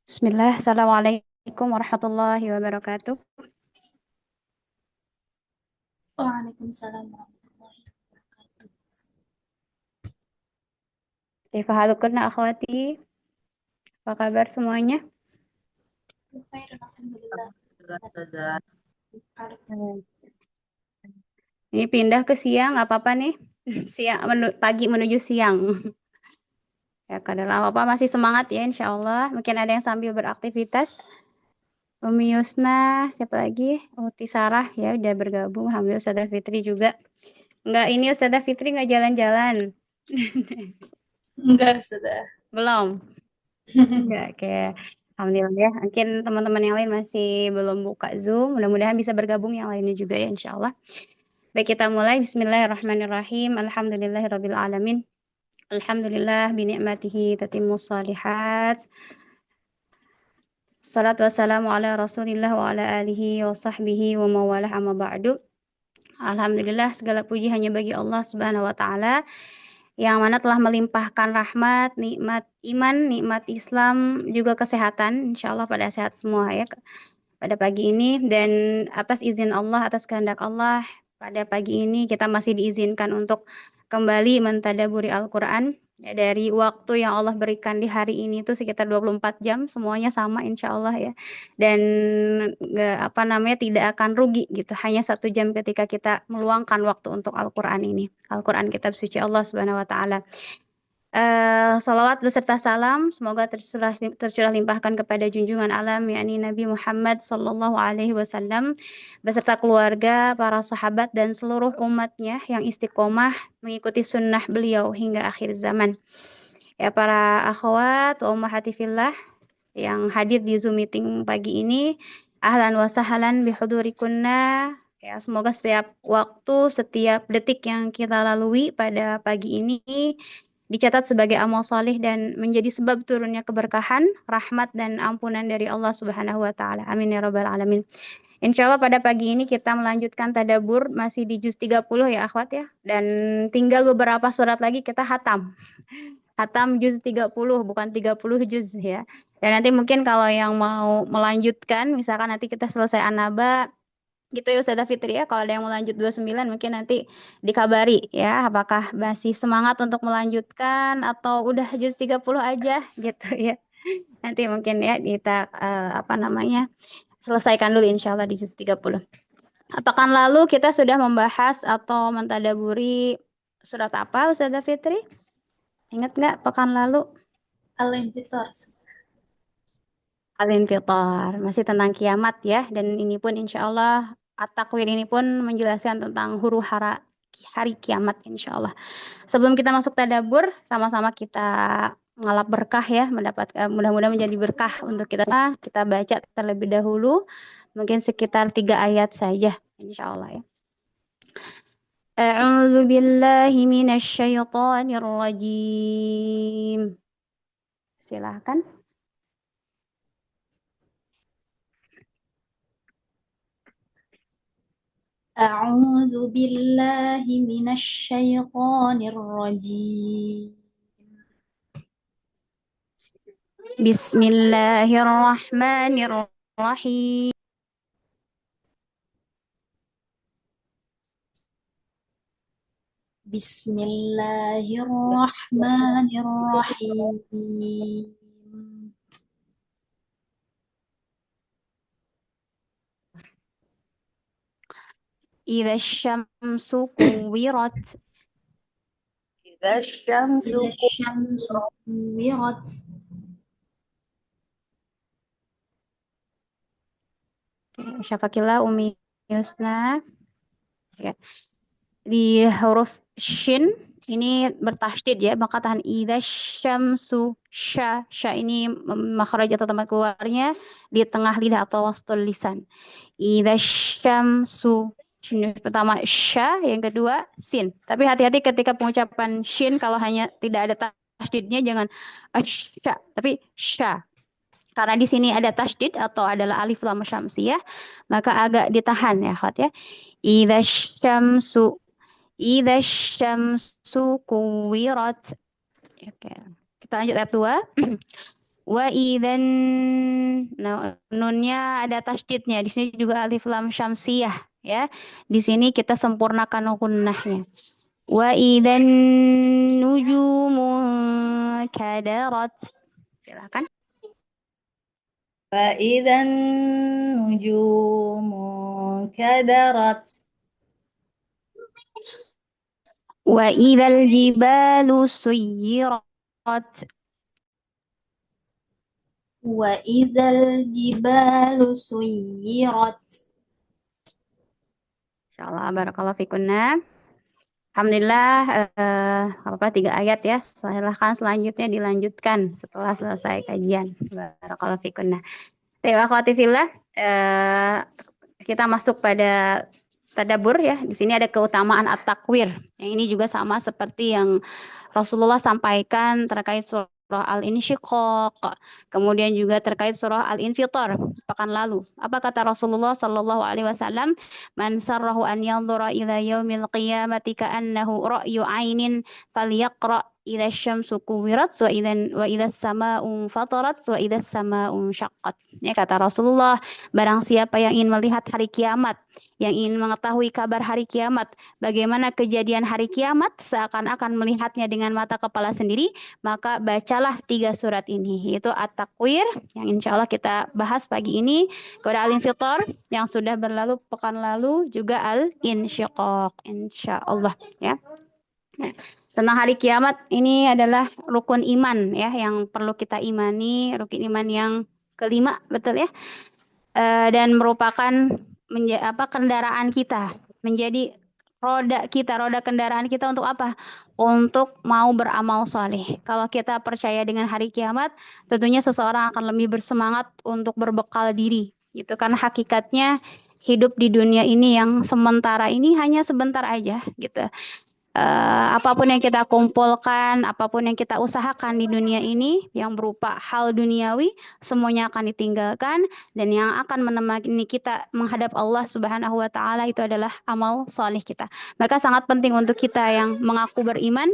Bismillah, Assalamualaikum warahmatullahi wabarakatuh. Waalaikumsalam warahmatullahi wabarakatuh. Kaifa halukunna akhwati? Apa kabar semuanya? Khair, alhamdulillah. Hmm. Ini pindah ke siang, nggak apa-apa nih. Siang, pagi menuju siang. Ya, kadang apa masih semangat ya, insya Allah. Mungkin ada yang sambil beraktivitas. Umi Yusna, siapa lagi? Uti Sarah, ya udah bergabung. Alhamdulillah Ustazah Fitri juga. Enggak, ini Ustazah Fitri nggak jalan-jalan. Enggak, sudah. Belum. Enggak, kayak Alhamdulillah ya. Mungkin teman-teman yang lain masih belum buka Zoom. Mudah-mudahan bisa bergabung yang lainnya juga ya insya Allah. Baik, kita mulai. Bismillahirrahmanirrahim. Alhamdulillahirabbil alamin. Alhamdulillah bi ni'matihi tatimmus shalihat. Salatu wassalamu ala Rasulillah wa ala alihi wa sahbihi wa mawalah amma ba'du. Alhamdulillah segala puji hanya bagi Allah Subhanahu wa taala yang mana telah melimpahkan rahmat, nikmat iman, nikmat Islam, juga kesehatan. Insyaallah pada sehat semua ya pada pagi ini, dan atas izin Allah, atas kehendak Allah, pada pagi ini kita masih diizinkan untuk kembali mentadaburi Al-Quran. Ya, dari waktu yang Allah berikan di hari ini itu sekitar 24 jam, semuanya sama insya Allah ya. Dan nggak apa namanya tidak akan rugi gitu, hanya 1 jam ketika kita meluangkan waktu untuk Al-Quran ini. Al-Quran kitab suci Allah Subhanahu wa Ta'ala. Salawat beserta salam semoga tercurah limpahkan kepada junjungan alam yakni Nabi Muhammad Sallallahu Alaihi Wasallam beserta keluarga, para sahabat dan seluruh umatnya yang istiqomah mengikuti sunnah beliau hingga akhir zaman. Ya, para akhwat wa ummahati fillah yang hadir di Zoom meeting pagi ini, ahlan wa sahlan bihudurikunna. Ya, semoga setiap waktu, setiap detik yang kita lalui pada pagi ini dicatat sebagai amal salih dan menjadi sebab turunnya keberkahan, rahmat dan ampunan dari Allah Subhanahu wa taala. Amin ya rabbal alamin. Insya Allah pada pagi ini kita melanjutkan tadabur masih di juz 30 ya akhwat ya. Dan tinggal beberapa surat lagi kita hatam. Hatam juz 30 bukan 30 juz ya. Dan nanti mungkin kalau yang mau melanjutkan, misalkan nanti kita selesai An-Naba, gitu ya Ustazah Fitri ya. Kalau ada yang mau lanjut 29 mungkin nanti dikabari ya. Apakah masih semangat untuk melanjutkan atau udah juz 30 aja gitu ya. Nanti mungkin ya kita apa namanya selesaikan dulu insya Allah di juz 30. Pekan lalu kita sudah membahas atau mentadaburi surat apa Ustazah Fitri? Ingat nggak pekan lalu? Al-Infitar. Al-Infitar, masih tentang kiamat ya. Dan ini pun insya Allah At-Takwir ini pun menjelaskan tentang huru hara hari kiamat insya Allah. Sebelum kita masuk tadabur, sama-sama kita ngalap berkah ya, mudah-mudahan menjadi berkah untuk kita. Kita baca terlebih dahulu, mungkin sekitar 3 ayat saja insya Allah ya. A'udzu billahi minasyaitonir rajim. Silahkan. A'udzu billahi minasyaitonir rajim. Bismillahirrahmanirrahim. Bismillahirrahmanirrahim. إذا الشمس كورت. إذا الشمس Idza syamsu kuwirat. Syafakillah Umi Yusna ya. Di huruf shin ini bertasydid ya, maka tahan idza syamsu sya ini makhraj atau tempat keluarnya di tengah lidah atau wastul lisan. Idza syamsu shin pertama sya, yang kedua sin. Tapi hati-hati ketika pengucapan shin, kalau hanya tidak ada tasydidnya jangan asya, tapi sya. Karena di sini ada tasydid atau adalah alif lam syamsiyah, maka agak ditahan ya, Khat ya. Idza syamsu idza syamsu kuwirat. Oke. Kita lanjut ayat 2. Wa idzan, nah, nunnya ada tasydidnya. Di sini juga alif lam syamsiyah ya. Di sini kita sempurnakan gunnahnya. Wa idzan nujumu kadarat. Silakan. فإذا النجوم كدرت Wa idzal jibalu suyirat. وإذا الجبال سيرت. Insyaallah barakallahu fikunna. Alhamdulillah, apa 3 ayat ya. Silahkan selanjutnya dilanjutkan setelah selesai kajian. Barakallahu fikunna. Akhwati fillah, kita masuk pada tadabbur ya. Di sini ada keutamaan at-takwir. Yang ini juga sama seperti yang Rasulullah sampaikan terkait surah Al-Insyiqaq, kemudian juga terkait surah Al-Infitar pekan lalu. Apa kata Rasulullah sallallahu alaihi wasallam? Man sarrahu an yanzura ila yaumil qiyamati ka'annahu ra'yu 'ainin falyaqra idza syamsu kuwirat wa idza samaa'u fatarat wa idza samaa'u syaqqat. Ya kata Rasulullah, barang siapa yang ingin melihat hari kiamat, yang ingin mengetahui kabar hari kiamat, bagaimana kejadian hari kiamat seakan-akan melihatnya dengan mata kepala sendiri, maka bacalah 3 surat ini, yaitu At-Takwir yang insya Allah kita bahas pagi ini, kemudian Al-Infitar yang sudah berlalu pekan lalu, juga Al-Insyiqaq insya Allah ya. Nah, tentang hari kiamat ini adalah rukun iman ya yang perlu kita imani, rukun iman yang kelima, betul ya. Dan merupakan kendaraan kita, menjadi roda kendaraan kita untuk apa? Untuk mau beramal soleh. Kalau kita percaya dengan hari kiamat, tentunya seseorang akan lebih bersemangat untuk berbekal diri. Gitu kan hakikatnya hidup di dunia ini yang sementara ini hanya sebentar aja gitu. Apapun yang kita kumpulkan, apapun yang kita usahakan di dunia ini yang berupa hal duniawi, semuanya akan ditinggalkan, dan yang akan menemani kita menghadap Allah Subhanahu wa taala itu adalah amal soleh kita. Maka sangat penting untuk kita yang mengaku beriman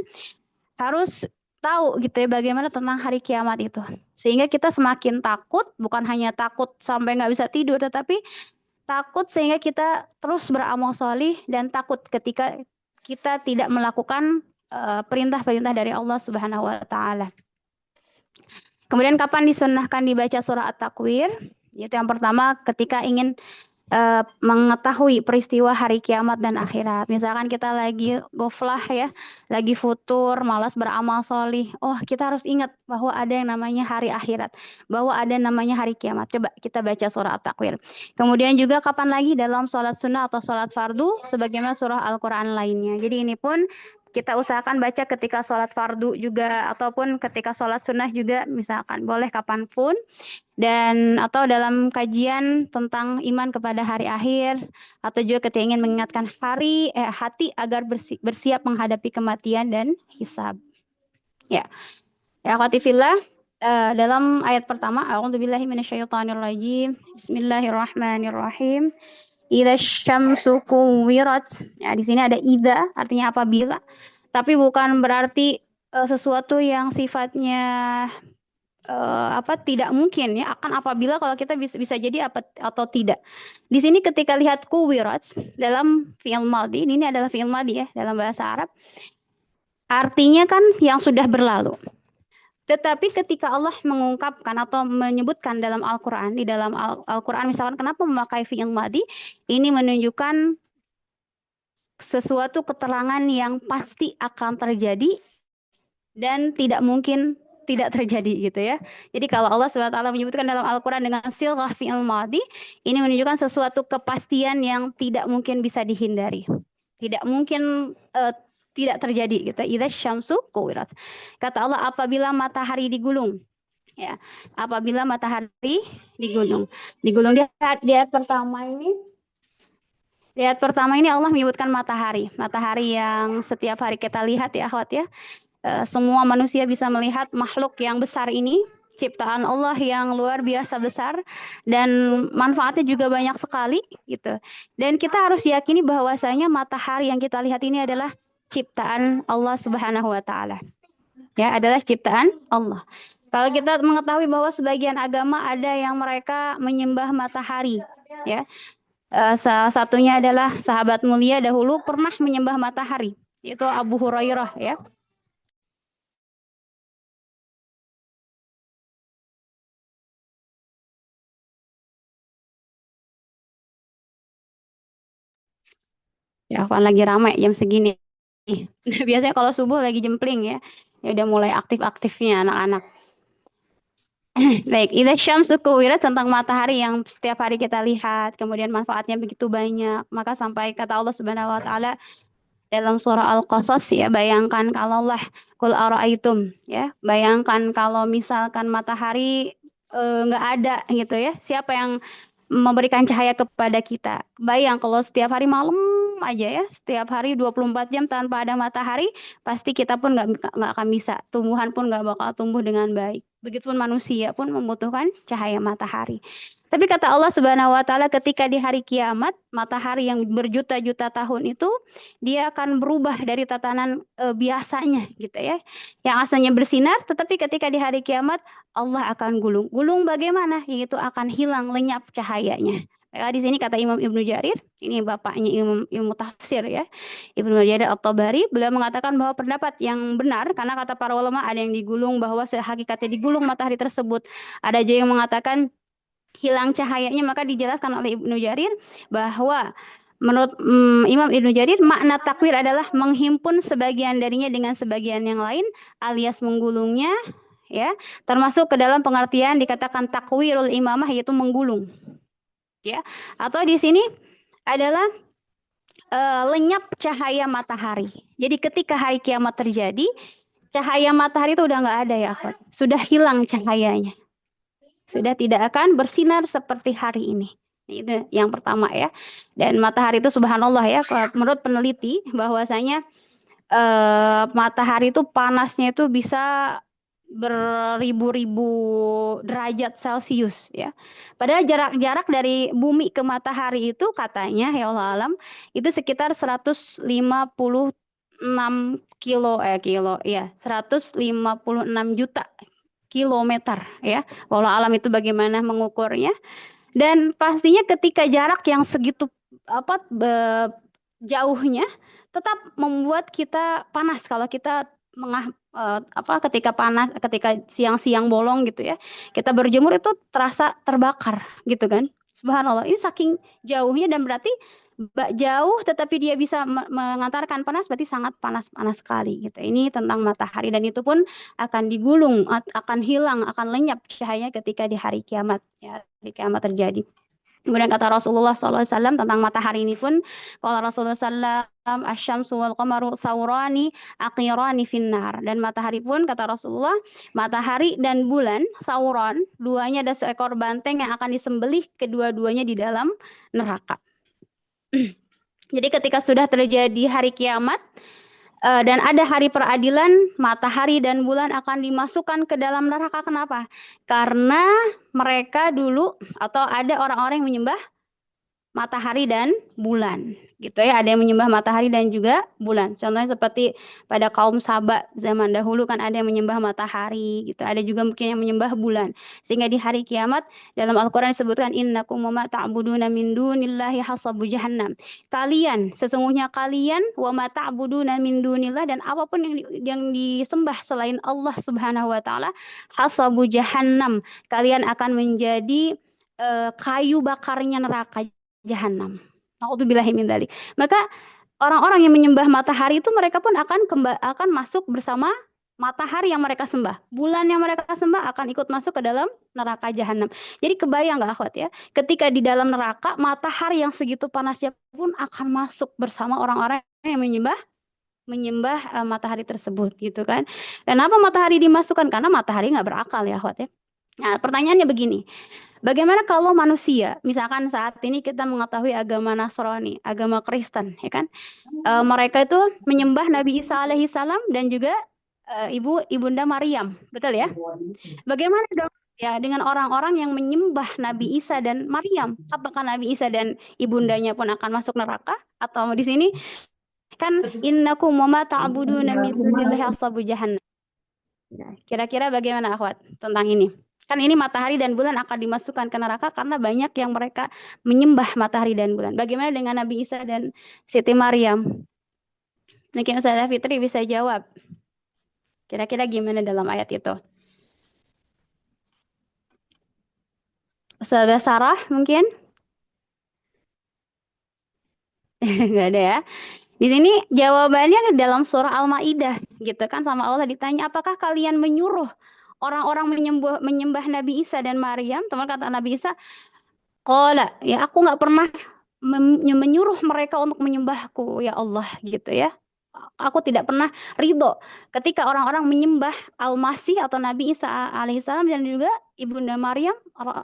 harus tahu gitu ya bagaimana tentang hari kiamat itu. Sehingga kita semakin takut, bukan hanya takut sampai nggak bisa tidur, tetapi takut sehingga kita terus beramal soleh, dan takut ketika kita tidak melakukan perintah-perintah dari Allah Subhanahu wa taala. Kemudian kapan disunnahkan dibaca surah At-Takwir? Yaitu yang pertama ketika ingin mengetahui peristiwa hari kiamat dan akhirat. Misalkan kita lagi goflah ya, lagi futur, malas beramal solih. Oh, kita harus ingat bahwa ada yang namanya hari akhirat, bahwa ada namanya hari kiamat. Coba kita baca surah At-Takwir. Kemudian juga kapan lagi dalam sholat sunnah atau sholat fardu, sebagaimana surah Al-Quran lainnya. Jadi ini pun kita usahakan baca ketika sholat fardu juga, ataupun ketika sholat sunnah juga, misalkan boleh kapanpun. Dan atau dalam kajian tentang iman kepada hari akhir, atau juga ketika ingin mengingatkan hati agar bersiap menghadapi kematian dan hisab. Ya, ya akhwati fillah, dalam ayat pertama, a'udzubillahi minasyaitonirrajim. Bismillahirrahmanirrahim. Idza syamsu kuwirat. Ya, di sini ada idza, artinya apabila. Tapi bukan berarti sesuatu yang sifatnya tidak mungkin ya, akan apabila, kalau kita bisa jadi apa atau tidak. Di sini ketika lihat kuwirat dalam fi'il madhi, ini adalah fi'il madhi ya dalam bahasa Arab. Artinya kan yang sudah berlalu. Tetapi ketika Allah mengungkapkan atau menyebutkan dalam Al-Qur'an, di dalam Al-Qur'an misalkan kenapa memakai fi'il madhi, ini menunjukkan sesuatu keterangan yang pasti akan terjadi dan tidak mungkin tidak terjadi gitu ya. Jadi kalau Allah SWT menyebutkan dalam Al-Quran dengan silghah fi'il madhi, ini menunjukkan sesuatu kepastian yang tidak mungkin bisa dihindari. Tidak mungkin tidak terjadi gitu. Idza syamsu kuwirat. Kata Allah, apabila matahari digulung. Ya, apabila matahari digulung. Digulung di ayat pertama ini. Di ayat pertama ini Allah menyebutkan matahari. Matahari yang setiap hari kita lihat ya akhwat ya. Semua manusia bisa melihat makhluk yang besar ini, ciptaan Allah yang luar biasa besar, dan manfaatnya juga banyak sekali gitu. Dan kita harus yakini bahwasanya matahari yang kita lihat ini adalah ciptaan Allah Subhanahu wa taala. Ya, adalah ciptaan Allah. Kalau kita mengetahui bahwa sebagian agama ada yang mereka menyembah matahari, ya. Salah satunya adalah sahabat mulia dahulu pernah menyembah matahari, yaitu Abu Hurairah, ya. Ya, kan lagi ramai jam segini. Biasanya kalau subuh lagi jempling ya. Ya udah mulai aktif-aktifnya anak-anak. Baik, idza syamsu kuwirat tentang matahari yang setiap hari kita lihat, kemudian manfaatnya begitu banyak. Maka sampai kata Allah Subhanahu wa taala dalam surah Al-Qasas, ya, bayangkan kalau Allah kul araaitum, ya, bayangkan kalau misalkan matahari nggak ada gitu ya, siapa yang memberikan cahaya kepada kita? Bayang kalau setiap hari malam aja, ya, setiap hari 24 jam tanpa ada matahari, pasti kita pun nggak akan bisa, tumbuhan pun nggak bakal tumbuh dengan baik. Begitupun manusia pun membutuhkan cahaya matahari. Tapi kata Allah Subhanahu wa taala, ketika di hari kiamat, matahari yang berjuta-juta tahun itu dia akan berubah dari tatanan biasanya gitu ya. Yang asalnya bersinar, tetapi ketika di hari kiamat Allah akan gulung. Gulung bagaimana? Yaitu akan hilang, lenyap cahayanya. Di sini kata Imam Ibnu Jarir, ini bapaknya ilmu tafsir ya, Ibnu Jarir At-Tabari, beliau mengatakan bahwa pendapat yang benar, karena kata para ulama ada yang digulung, bahwa hakikatnya digulung matahari tersebut. Ada juga yang mengatakan hilang cahayanya, maka dijelaskan oleh Ibnu Jarir bahwa menurut Imam Ibnu Jarir, makna takwir adalah menghimpun sebagian darinya dengan sebagian yang lain, alias menggulungnya, ya, termasuk ke dalam pengertian dikatakan takwirul imamah, yaitu menggulung, ya. Atau di sini adalah lenyap cahaya matahari. Jadi ketika hari kiamat terjadi, cahaya matahari itu udah nggak ada, ya akhwat, sudah hilang cahayanya, sudah tidak akan bersinar seperti hari ini. Itu yang pertama ya. Dan matahari itu subhanallah ya, menurut peneliti bahwasanya matahari itu panasnya itu bisa beribu-ribu derajat Celcius ya. Padahal jarak dari bumi ke matahari itu katanya ya Allah alam itu sekitar 156 kilo ya, 156 juta kilometer ya. Walau alam itu bagaimana mengukurnya. Dan pastinya ketika jarak yang segitu jauhnya tetap membuat kita panas kalau kita ketika panas, ketika siang-siang bolong gitu ya. Kita berjemur itu terasa terbakar gitu kan. Subhanallah, ini saking jauhnya, dan berarti jauh tetapi dia bisa mengantarkan panas, berarti sangat panas sekali gitu. Ini tentang matahari, dan itu pun akan digulung, akan hilang, akan lenyap cahayanya ketika di hari kiamat ya, hari kiamat terjadi. Kemudian kata Rasulullah SAW tentang matahari ini pun, kalau Rasulullah SAW, asyamsu wal qamaru thawrani aqirani finnar. Dan matahari pun kata Rasulullah, matahari dan bulan thawran, duanya ada seekor banteng yang akan disembelih kedua-duanya di dalam neraka. Jadi ketika sudah terjadi hari kiamat dan ada hari peradilan, matahari dan bulan akan dimasukkan ke dalam neraka. Kenapa? Karena mereka dulu, atau ada orang-orang yang menyembah matahari dan bulan gitu ya. Ada yang menyembah matahari dan juga bulan. Contohnya seperti pada kaum Saba zaman dahulu kan ada yang menyembah matahari gitu. Ada juga mungkin yang menyembah bulan. Sehingga di hari kiamat dalam Al-Qur'an disebutkan innakum wa ma ta'buduna min dunillahi hasabu jahannam. Sesungguhnya kalian wa ma ta'buduna min dunillah, dan apapun yang disembah selain Allah Subhanahu wa taala, hasabu jahannam. Kalian akan menjadi kayu bakarnya neraka Jahanam. Nauzubillahi min dzalik. Maka orang-orang yang menyembah matahari itu mereka pun akan masuk bersama matahari yang mereka sembah. Bulan yang mereka sembah akan ikut masuk ke dalam neraka Jahanam. Jadi kebayang nggak akhwat ya? Ketika di dalam neraka, matahari yang segitu panasnya pun akan masuk bersama orang-orang yang menyembah matahari tersebut gitu kan. Dan apa matahari dimasukkan? Karena matahari nggak berakal ya akhwat ya. Nah, pertanyaannya begini. Bagaimana kalau manusia, misalkan saat ini kita mengetahui agama Nasrani, agama Kristen, ya kan? Mereka itu menyembah Nabi Isa alaihi salam dan juga ibunda Maryam, betul ya? Bagaimana dong ya dengan orang-orang yang menyembah Nabi Isa dan Maryam? Apakah Nabi Isa dan ibundanya pun akan masuk neraka? Atau di sini kan innakum wa ma ta'buduna min dunillahi hasabu jahannam. Kira-kira bagaimana akhwat tentang ini? Kan ini matahari dan bulan akan dimasukkan ke neraka karena banyak yang mereka menyembah matahari dan bulan. Bagaimana dengan Nabi Isa dan Siti Maryam? Mungkin Ustazah Fitri bisa jawab. Kira-kira gimana dalam ayat itu? Ustazah Sarah mungkin? Nggak ada ya. Di sini jawabannya dalam surah Al-Maidah gitu kan, sama Allah ditanya, apakah kalian menyuruh orang-orang menyembah Nabi Isa dan Maryam? Teman kata Nabi Isa, qala, ya aku nggak pernah menyuruh mereka untuk menyembahku ya Allah gitu ya. Aku tidak pernah ridho ketika orang-orang menyembah Al-Masih atau Nabi Isa alaihissalam dan juga Ibunda Maryam.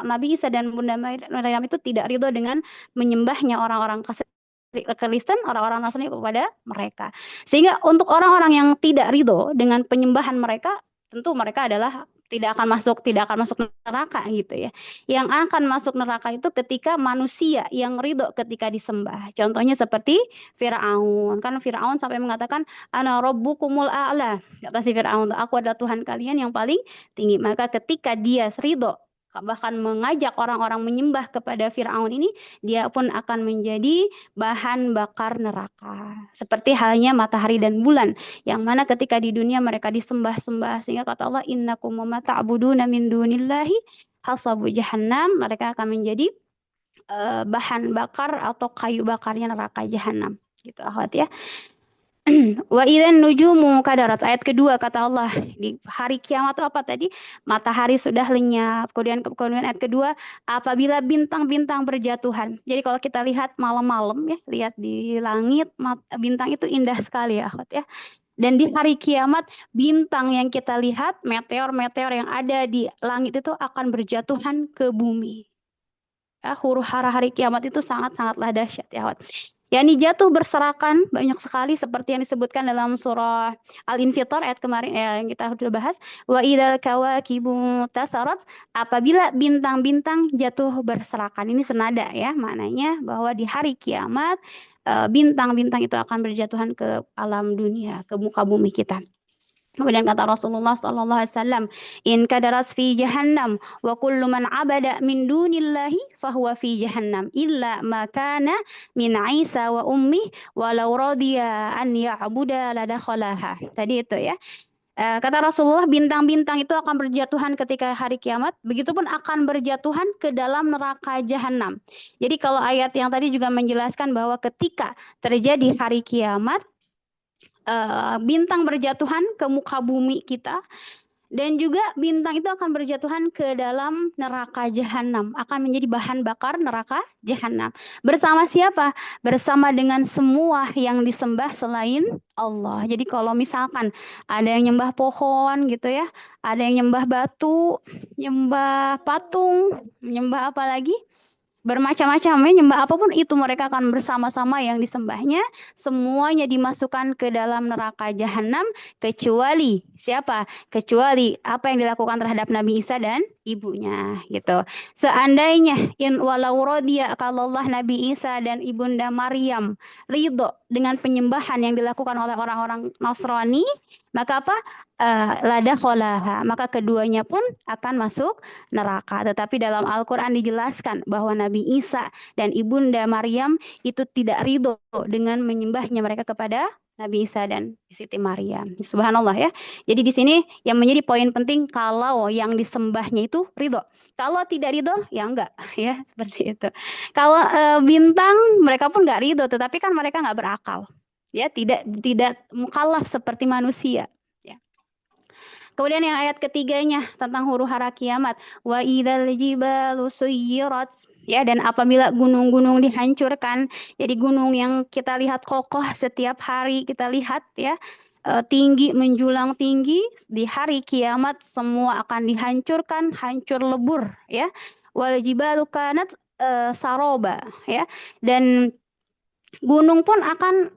Nabi Isa dan Bunda Maryam itu tidak ridho dengan menyembahnya orang-orang Kristen, orang-orang Nasrani kepada mereka. Sehingga untuk orang-orang yang tidak ridho dengan penyembahan mereka, tentu mereka adalah tidak akan masuk neraka gitu ya. Yang akan masuk neraka itu ketika manusia yang ridho ketika disembah. Contohnya seperti Firaun. Kan Firaun sampai mengatakan ana rabbukumul a'la. Kata si Firaun, aku adalah Tuhan kalian yang paling tinggi. Maka ketika dia ridho bahkan mengajak orang-orang menyembah kepada Firaun ini, dia pun akan menjadi bahan bakar neraka. Seperti halnya matahari dan bulan, yang mana ketika di dunia mereka disembah-sembah, sehingga kata Allah, innakum wa ma ta'buduna min dunillahi hasabu jahannam, mereka akan menjadi bahan bakar atau kayu bakarnya neraka jahanam. Gitu akhwat ya. Wa idzan nujumu kadarat, ayat kedua kata Allah di hari kiamat itu apa tadi? Matahari sudah lenyap. Kemudian ayat kedua, apabila bintang-bintang berjatuhan. Jadi kalau kita lihat malam-malam ya, lihat di langit bintang itu indah sekali ya akhwat ya. Dan di hari kiamat bintang yang kita lihat, meteor-meteor yang ada di langit itu akan berjatuhan ke bumi. Ya, huru-hara hari kiamat itu sangat-sangatlah dahsyat ya akhwat. Yani jatuh berserakan banyak sekali seperti yang disebutkan dalam surah Al-Infitar ayat kemarin yang kita sudah bahas, wa idzal kawakibu tasarat, apabila bintang-bintang jatuh berserakan. Ini senada ya, maknanya bahwa di hari kiamat bintang-bintang itu akan berjatuhan ke alam dunia, ke muka bumi kita. Kemudian kata Rasulullah sallallahu alaihi wasallam, in kadaras fi jahannam wa kullu man abada min dunillahi fahuwa fi jahannam illa ma kana min Isa wa ummi walau radiya an ya'buda ladakhalaha. Tadi itu ya. Kata Rasulullah, bintang-bintang itu akan berjatuhan ketika hari kiamat, begitupun akan berjatuhan ke dalam neraka jahanam. Jadi kalau ayat yang tadi juga menjelaskan bahwa ketika terjadi hari kiamat, bintang berjatuhan ke muka bumi kita, dan juga bintang itu akan berjatuhan ke dalam neraka jahanam, akan menjadi bahan bakar neraka jahanam. Bersama siapa? Bersama dengan semua yang disembah selain Allah. Jadi kalau misalkan ada yang nyembah pohon gitu ya, ada yang nyembah batu, nyembah patung, nyembah apa lagi? Bermacam-macam ya, nyembah apapun itu mereka akan bersama-sama yang disembahnya, semuanya dimasukkan ke dalam neraka jahanam, kecuali siapa? Kecuali apa yang dilakukan terhadap Nabi Isa dan ibunya gitu. Seandainya walau rodiya, kalau Allah, Nabi Isa dan ibunda Maryam ridho dengan penyembahan yang dilakukan oleh orang-orang Nasrani, maka apa? Ladakhalaha, maka keduanya pun akan masuk neraka. Tetapi dalam Al-Quran dijelaskan bahwa Nabi Isa dan ibunda Maryam itu tidak ridho dengan menyembahnya mereka kepada Nabi Isa dan Siti Maryam. Subhanallah ya. Jadi di sini yang menjadi poin penting, kalau yang disembahnya itu ridho. Kalau tidak ridho ya enggak ya, seperti itu. Kalau bintang mereka pun enggak ridho, tetapi kan mereka enggak berakal. Ya, tidak mukallaf seperti manusia. Kemudian yang ayat ketiganya tentang huru-hara kiamat, wa idzal jibalu suyirat, ya, dan apabila gunung-gunung dihancurkan, jadi gunung yang kita lihat kokoh setiap hari kita lihat ya, tinggi menjulang tinggi, di hari kiamat semua akan dihancurkan, hancur lebur ya. Wal jibalu kanat saroba ya, dan gunung pun akan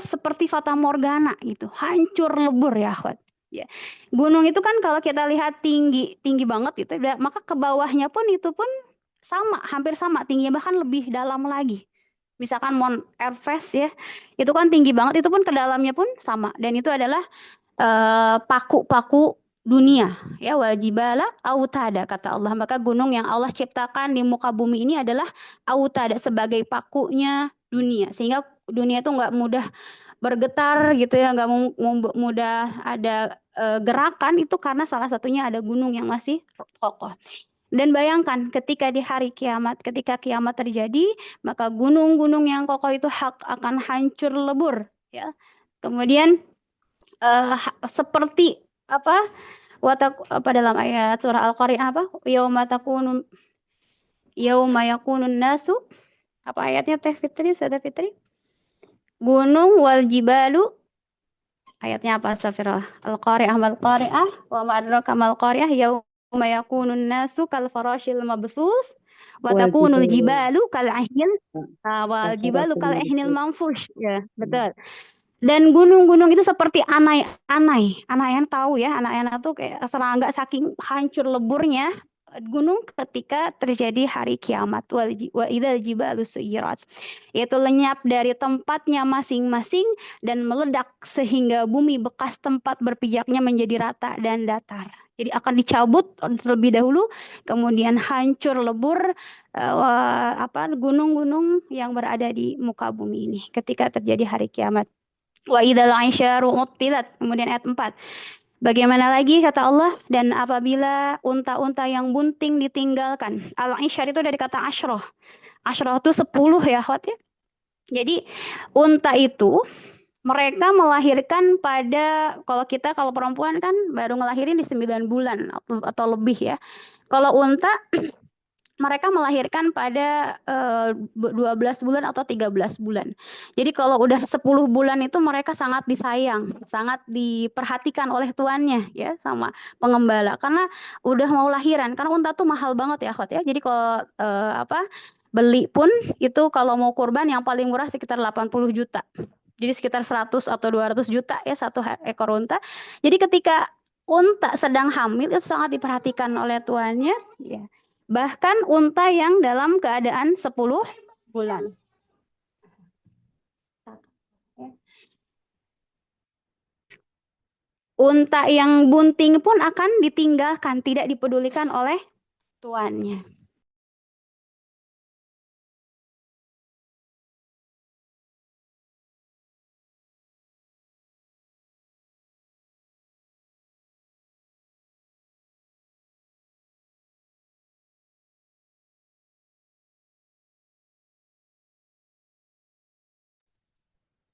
seperti fata morgana gitu, hancur lebur ya akhwat. Ya. Gunung itu kan kalau kita lihat tinggi banget gitu, maka ke bawahnya pun itu pun sama, hampir sama tingginya, bahkan lebih dalam lagi. Misalkan Mount Everest ya, itu kan tinggi banget, itu pun ke dalamnya pun sama, dan itu adalah paku-paku dunia, ya, wal jibala autada kata Allah. Maka gunung yang Allah ciptakan di muka bumi ini adalah autada, sebagai pakunya dunia, sehingga dunia itu nggak mudah bergetar gitu ya, nggak mudah ada gerakan, itu karena salah satunya ada gunung yang masih kokoh. Dan bayangkan ketika di hari kiamat, ketika kiamat terjadi, maka gunung-gunung yang kokoh itu akan hancur lebur, ya. Kemudian seperti apa dalam ayat surah Al-Qari'ah apa? Yauma yakunun nasu, apa ayatnya Teh Fitri, Ustazah Fitri? Gunung wal jibalu, ayatnya apa? Astagfirullah. Al-Qari'ah wa ma adraka mal qari'ah yauma yakunun nasu kal farashil mabthus wa takunul jibalu kal ahnil wal jibalu kal ahnil manfush, ya, betul. Dan gunung-gunung itu seperti anai-anai. Anak-anak tahu ya, anak-anak tuh kayak serangga, saking hancur leburnya gunung ketika terjadi hari kiamat. Wa idzal jibalu suyirat. Yaitu lenyap dari tempatnya masing-masing dan meledak sehingga bumi bekas tempat berpijaknya menjadi rata dan datar. Jadi akan dicabut terlebih dahulu, kemudian hancur lebur gunung-gunung yang berada di muka bumi ini ketika terjadi hari kiamat. Wa idzal 'isyaru uttilat, kemudian ayat 4. Bagaimana lagi kata Allah, dan apabila unta-unta yang bunting ditinggalkan. Al-'isyar itu dari kata asyroh. Asyroh itu 10 ya, Khawat ya. Jadi unta itu mereka melahirkan pada, kalau perempuan kan baru ngelahirin di 9 bulan atau lebih ya. Kalau unta mereka melahirkan pada 12 bulan atau 13 bulan. Jadi kalau udah 10 bulan itu mereka sangat disayang, sangat diperhatikan oleh tuannya ya, sama pengembala, karena udah mau lahiran. Karena unta tuh mahal banget ya, Khot ya. Jadi kalau beli pun itu kalau mau kurban yang paling murah sekitar 80 juta. Jadi sekitar 100 atau 200 juta ya satu ekor unta. Jadi ketika unta sedang hamil itu sangat diperhatikan oleh tuannya ya. Bahkan unta yang dalam keadaan 10 bulan. Unta yang bunting pun akan ditinggalkan, tidak dipedulikan oleh tuannya.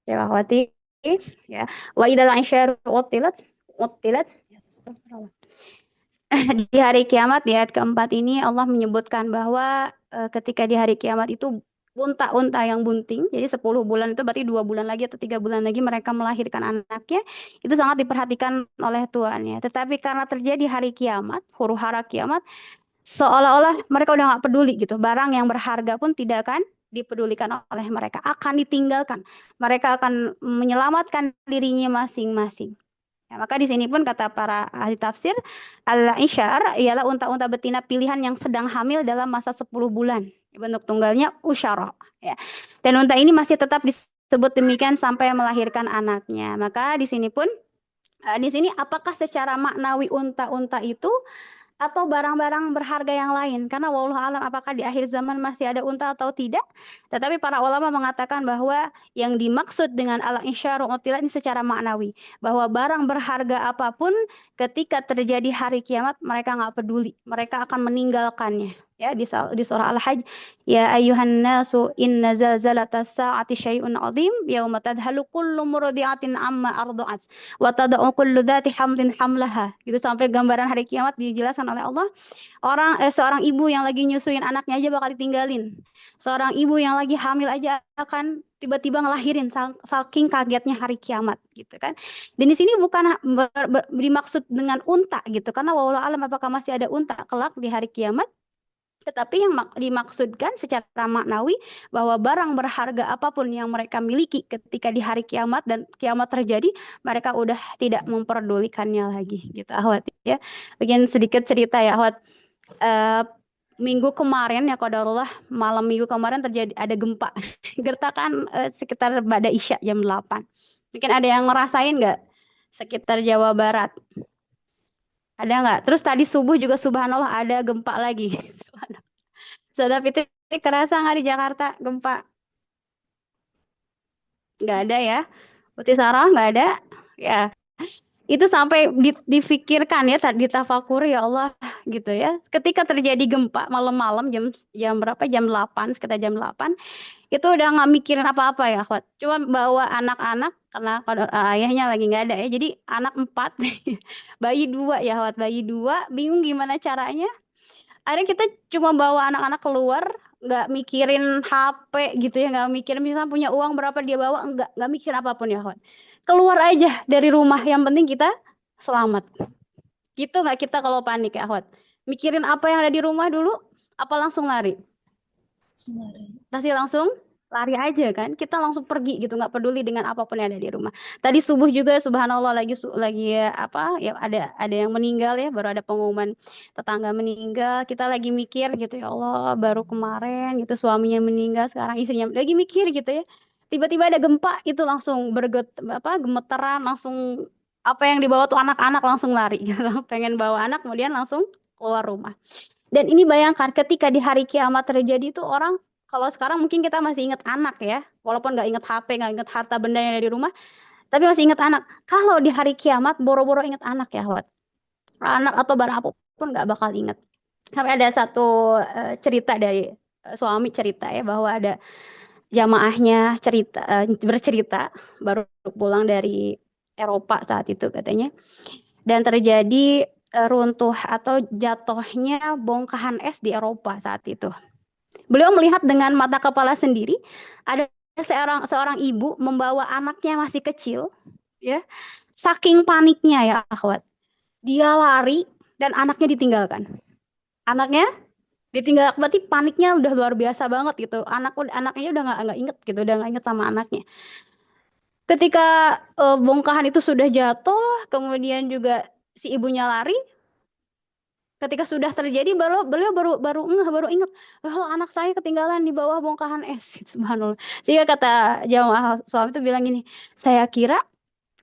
Ya, akhwati, ya. Wa idzal 'isyaru uttilat. Di hari kiamat di ayat keempat ini Allah menyebutkan bahwa ketika di hari kiamat itu unta-unta yang bunting, jadi 10 bulan itu berarti 2 bulan lagi atau 3 bulan lagi mereka melahirkan anaknya, itu sangat diperhatikan oleh tuannya. Tetapi karena terjadi hari kiamat, huru-hara kiamat, seolah-olah mereka udah nggak peduli gitu. Barang yang berharga pun tidak akan dipedulikan oleh mereka, akan ditinggalkan. Mereka akan menyelamatkan dirinya masing-masing. Ya, maka di sini pun kata para ahli tafsir, al-isyar ialah unta-unta betina pilihan yang sedang hamil dalam masa 10 bulan. Bentuk tunggalnya usyara. Ya. Dan unta ini masih tetap disebut demikian sampai melahirkan anaknya. Maka di sini pun, di sini apakah secara maknawi unta-unta itu atau barang-barang berharga yang lain, karena wallahu alam apakah di akhir zaman masih ada unta atau tidak. Tetapi para ulama mengatakan bahwa yang dimaksud dengan al-isyaru utilat ini secara maknawi, bahwa barang berharga apapun ketika terjadi hari kiamat mereka nggak peduli, mereka akan meninggalkannya. Ya, di surah Al-Hajj, ya ayyuhan nasu inna zalzalatas sa'ati syai'un 'adzim yauma tadhalu kullu murdi'atin amma arda'at wa tada'u kullu dzati hamlin hamlaha. Gitu sampai gambaran hari kiamat dijelaskan oleh Allah. Seorang ibu yang lagi nyusuin anaknya aja bakal ditinggalin. Seorang ibu yang lagi hamil aja akan tiba-tiba ngelahirin saking kagetnya hari kiamat gitu kan. Dan di sini bukan dimaksud dengan unta gitu, karena wallahu alam apakah masih ada unta kelak di hari kiamat. Tetapi yang dimaksudkan secara maknawi bahwa barang berharga apapun yang mereka miliki ketika di hari kiamat dan kiamat terjadi, mereka udah tidak memperdulikannya lagi gitu, Ahwat ya. Bagian sedikit cerita ya, Ahwat. Minggu kemarin ya qadarullah, malam minggu kemarin terjadi ada gempa gertakan sekitar ba'da isya jam 8. Mungkin ada yang ngerasain nggak sekitar Jawa Barat. Ada nggak? Terus tadi subuh juga subhanallah ada gempa lagi. Subhanallah. Saudara Fitri, kerasa nggak di Jakarta gempa? Nggak ada ya? Putih Sarah nggak ada? Ya, itu sampai difikirkan ya, ditafakuri ya Allah gitu ya. Ketika terjadi gempa malam-malam jam jam berapa? Jam 8, sekitar jam 8. Itu udah nggak mikirin apa-apa ya, akhwat. Cuma bawa anak-anak karena ayahnya lagi nggak ada ya. Jadi anak 4, bayi 2 ya, akhwat. Bayi 2, bingung gimana caranya. Akhirnya kita cuma bawa anak-anak keluar, nggak mikirin HP gitu ya, nggak mikirin misalnya punya uang berapa dia bawa, nggak mikir apapun ya, akhwat. Keluar aja dari rumah, yang penting kita selamat. Gitu nggak kita kalau panik ya, akhwat? Mikirin apa yang ada di rumah dulu, apa langsung lari? Pasti langsung lari aja kan, kita langsung pergi gitu, nggak peduli dengan apapun yang ada di rumah. Tadi subuh juga subhanallah lagi apa ya, ada yang meninggal ya, baru ada pengumuman tetangga meninggal, kita lagi mikir gitu ya Allah, baru kemarin gitu suaminya meninggal, sekarang istrinya lagi mikir gitu ya, tiba-tiba ada gempa itu langsung gemeteran, langsung apa yang dibawa tuh anak-anak langsung lari gitu. Pengen bawa anak kemudian langsung keluar rumah. Dan ini bayangkan ketika di hari kiamat terjadi itu, orang kalau sekarang mungkin kita masih ingat anak ya, walaupun nggak ingat HP, nggak ingat harta benda yang ada di rumah, tapi masih ingat anak. Kalau di hari kiamat boro-boro ingat anak ya, Wat. Anak atau barang apapun nggak bakal ingat. Sampai ada satu cerita dari suami cerita ya, bahwa ada jamaahnya bercerita baru pulang dari Eropa saat itu katanya, dan terjadi runtuh atau jatuhnya bongkahan es di Eropa saat itu. Beliau melihat dengan mata kepala sendiri, ada seorang ibu membawa anaknya masih kecil, ya. Saking paniknya ya, akhwat. Dia lari dan anaknya ditinggalkan. Anaknya ditinggal, berarti paniknya udah luar biasa banget gitu. Anaknya udah nggak inget gitu, udah nggak inget sama anaknya. Ketika bongkahan itu sudah jatuh, kemudian juga si ibunya lari. Ketika sudah terjadi, beliau baru ingat, oh anak saya ketinggalan di bawah bongkahan es. Subhanallah. Sehingga kata jamaah suami itu bilang gini, saya kira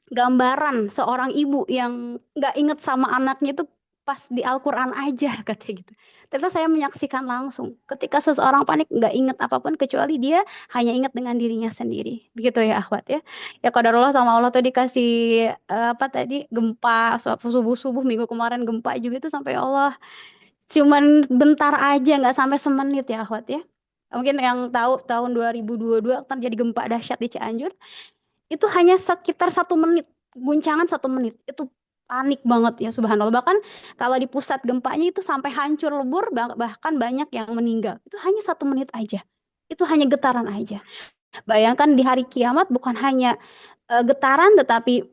gambaran seorang ibu yang nggak inget sama anaknya itu pas di Al-Quran aja, katanya gitu. Ternyata saya menyaksikan langsung ketika seseorang panik nggak inget apapun kecuali dia hanya inget dengan dirinya sendiri. Begitu ya, akhwat ya. Ya qadarullah, sama Allah tuh dikasih apa tadi, gempa subuh-subuh minggu kemarin, gempa juga itu sampai Allah cuman bentar aja, nggak sampai semenit ya, akhwat ya. Mungkin yang tahu tahun 2022 kan jadi gempa dahsyat di Cianjur, itu hanya sekitar 1 menit, guncangan 1 menit, itu panik banget ya, subhanallah. Bahkan kalau di pusat gempanya itu sampai hancur lebur, bahkan banyak yang meninggal. Itu hanya 1 menit aja, itu hanya getaran aja. Bayangkan di hari kiamat bukan hanya getaran, tetapi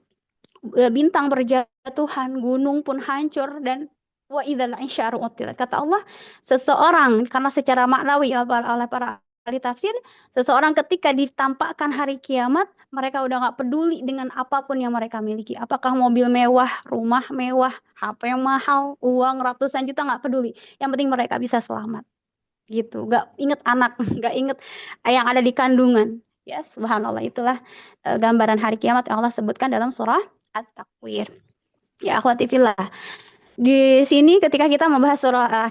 bintang berjatuhan, gunung pun hancur, dan wa idzal isyaru utilat. Kata Allah, seseorang, karena secara maknawi oleh para ahli tafsir, seseorang ketika ditampakkan hari kiamat, mereka udah nggak peduli dengan apapun yang mereka miliki. Apakah mobil mewah, rumah mewah, HP mahal, uang ratusan juta, nggak peduli. Yang penting mereka bisa selamat. Gitu. Nggak inget anak, nggak inget yang ada di kandungan. Ya, subhanallah, itulah gambaran hari kiamat yang Allah sebutkan dalam surah At-Takwir. Ya, akhwati fillah. Di sini ketika kita membahas surah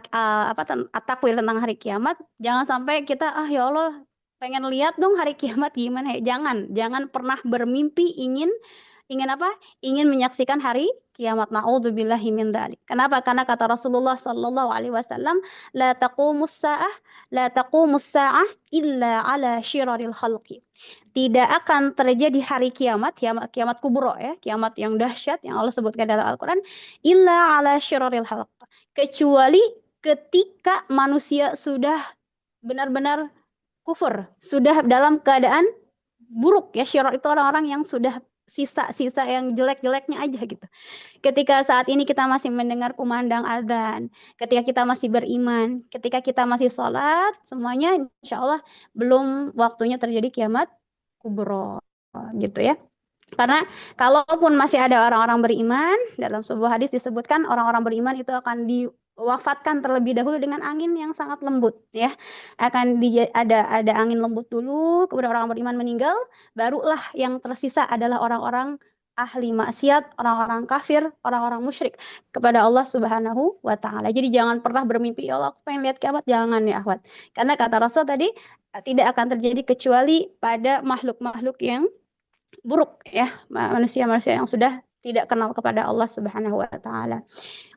At-Takwir tentang hari kiamat, jangan sampai kita ya Allah pengen lihat dong hari kiamat gimana ya. Jangan pernah bermimpi ingin apa? Ingin menyaksikan hari kiamat. Na'udzubillahi min dzalik. Kenapa? Karena kata Rasulullah sallallahu alaihi wasallam, la taqumus sa'ah illa ala syiraril khalqi. Tidak akan terjadi hari kiamat kubro ya, kiamat yang dahsyat yang Allah sebutkan dalam Al-Qur'an, illa ala syiraril khalq. Kecuali ketika manusia sudah benar-benar kufur, sudah dalam keadaan buruk ya. Syirar itu orang-orang yang sudah sisa-sisa yang jelek-jeleknya aja gitu. Ketika saat ini kita masih mendengar kumandang azan, ketika kita masih beriman, ketika kita masih sholat, semuanya insya Allah belum waktunya terjadi kiamat kubro gitu ya. Karena kalaupun masih ada orang-orang beriman, dalam sebuah hadis disebutkan orang-orang beriman itu akan diwafatkan terlebih dahulu dengan angin yang sangat lembut ya. Ada angin lembut dulu, kemudian orang beriman meninggal, barulah yang tersisa adalah orang-orang ahli maksiat, orang-orang kafir, orang-orang musyrik kepada Allah Subhanahu wa taala. Jadi jangan pernah bermimpi, ya Allah aku pengen lihat kiamat, jangan ya akhwat. Karena kata Rasul tadi tidak akan terjadi kecuali pada makhluk-makhluk yang buruk ya, manusia-manusia yang sudah tidak kenal kepada Allah Subhanahu wa taala.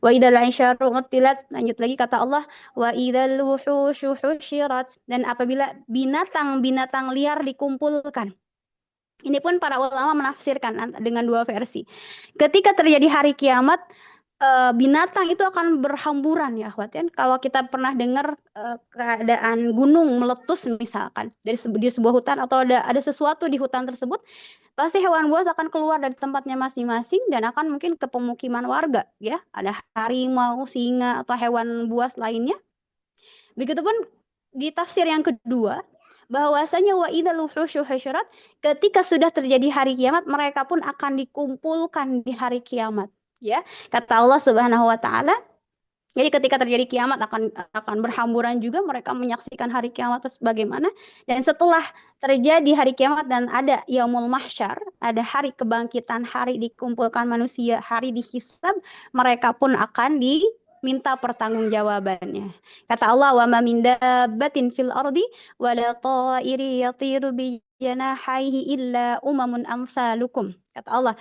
Wa idzal 'isyaru utilat, lanjut lagi kata Allah, wa idzal wuhusyu husyirat, dan apabila binatang-binatang liar dikumpulkan. Ini pun para ulama menafsirkan dengan dua versi. Ketika terjadi hari kiamat, binatang itu akan berhamburan ya akhwat ya. Kalau kita pernah dengar keadaan gunung meletus misalkan di sebuah hutan, atau ada sesuatu di hutan tersebut, pasti hewan buas akan keluar dari tempatnya masing-masing dan akan mungkin ke pemukiman warga ya. Ada harimau, singa atau hewan buas lainnya. Begitupun di tafsir yang kedua, bahwasanya wa idzal wuhusyu husyirat, ketika sudah terjadi hari kiamat, mereka pun akan dikumpulkan di hari kiamat ya. Kata Allah Subhanahu wa taala, jadi ketika terjadi kiamat akan berhamburan juga, mereka menyaksikan hari kiamat bagaimana. Dan setelah terjadi hari kiamat dan ada yaumul mahsyar, ada hari kebangkitan, hari dikumpulkan manusia, hari dihisab, mereka pun akan diminta pertanggungjawabannya. Kata Allah, wa ma min dabbatin fil ardi wala ta'iri yatiru bi janahaihi illa umamun amsalukum. Kata Allah,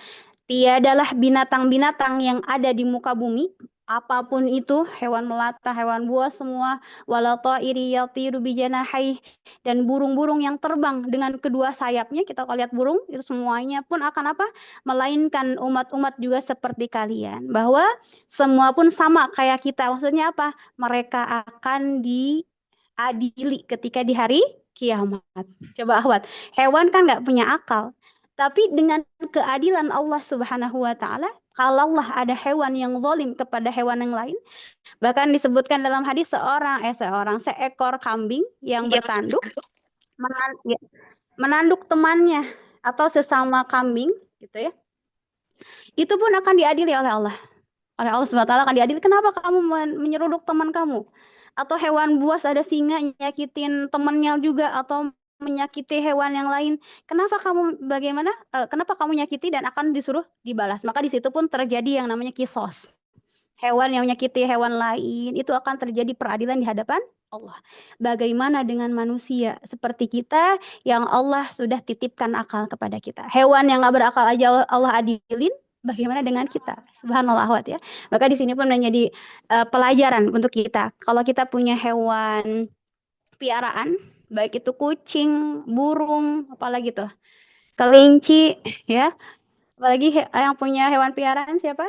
tiadalah binatang-binatang yang ada di muka bumi, apapun itu, hewan melata, hewan buas semua, wala ta'iri yatiru bijanahi, dan burung-burung yang terbang dengan kedua sayapnya. Kita kalau lihat burung itu semuanya pun akan apa? Melainkan umat-umat juga seperti kalian, bahwa semua pun sama kayak kita. Maksudnya apa? Mereka akan diadili ketika di hari kiamat. Coba akhwat, hewan kan nggak punya akal. Tapi dengan keadilan Allah Subhanahu wa taala, kalaulah ada hewan yang zalim kepada hewan yang lain, bahkan disebutkan dalam hadis seekor kambing yang bertanduk menanduk temannya atau sesama kambing gitu ya. Itu pun akan diadili oleh Allah. Oleh Allah Subhanahu wa taala akan diadili. Kenapa kamu menyeruduk teman kamu? Atau hewan buas ada singa nyakitin temannya juga, atau menyakiti hewan yang lain. Kenapa kamu nyakiti, dan akan disuruh dibalas. Maka di situ pun terjadi yang namanya kisos. Hewan yang menyakiti hewan lain, itu akan terjadi peradilan di hadapan Allah. Bagaimana dengan manusia seperti kita yang Allah sudah titipkan akal kepada kita. Hewan yang gak berakal aja Allah adilin, bagaimana dengan kita? Subhanallah ya. Maka di sini pun menjadi pelajaran untuk kita. Kalau kita punya hewan piaraan, baik itu kucing, burung, apalagi tuh, kelinci, ya. Apalagi yang punya hewan piaraan siapa?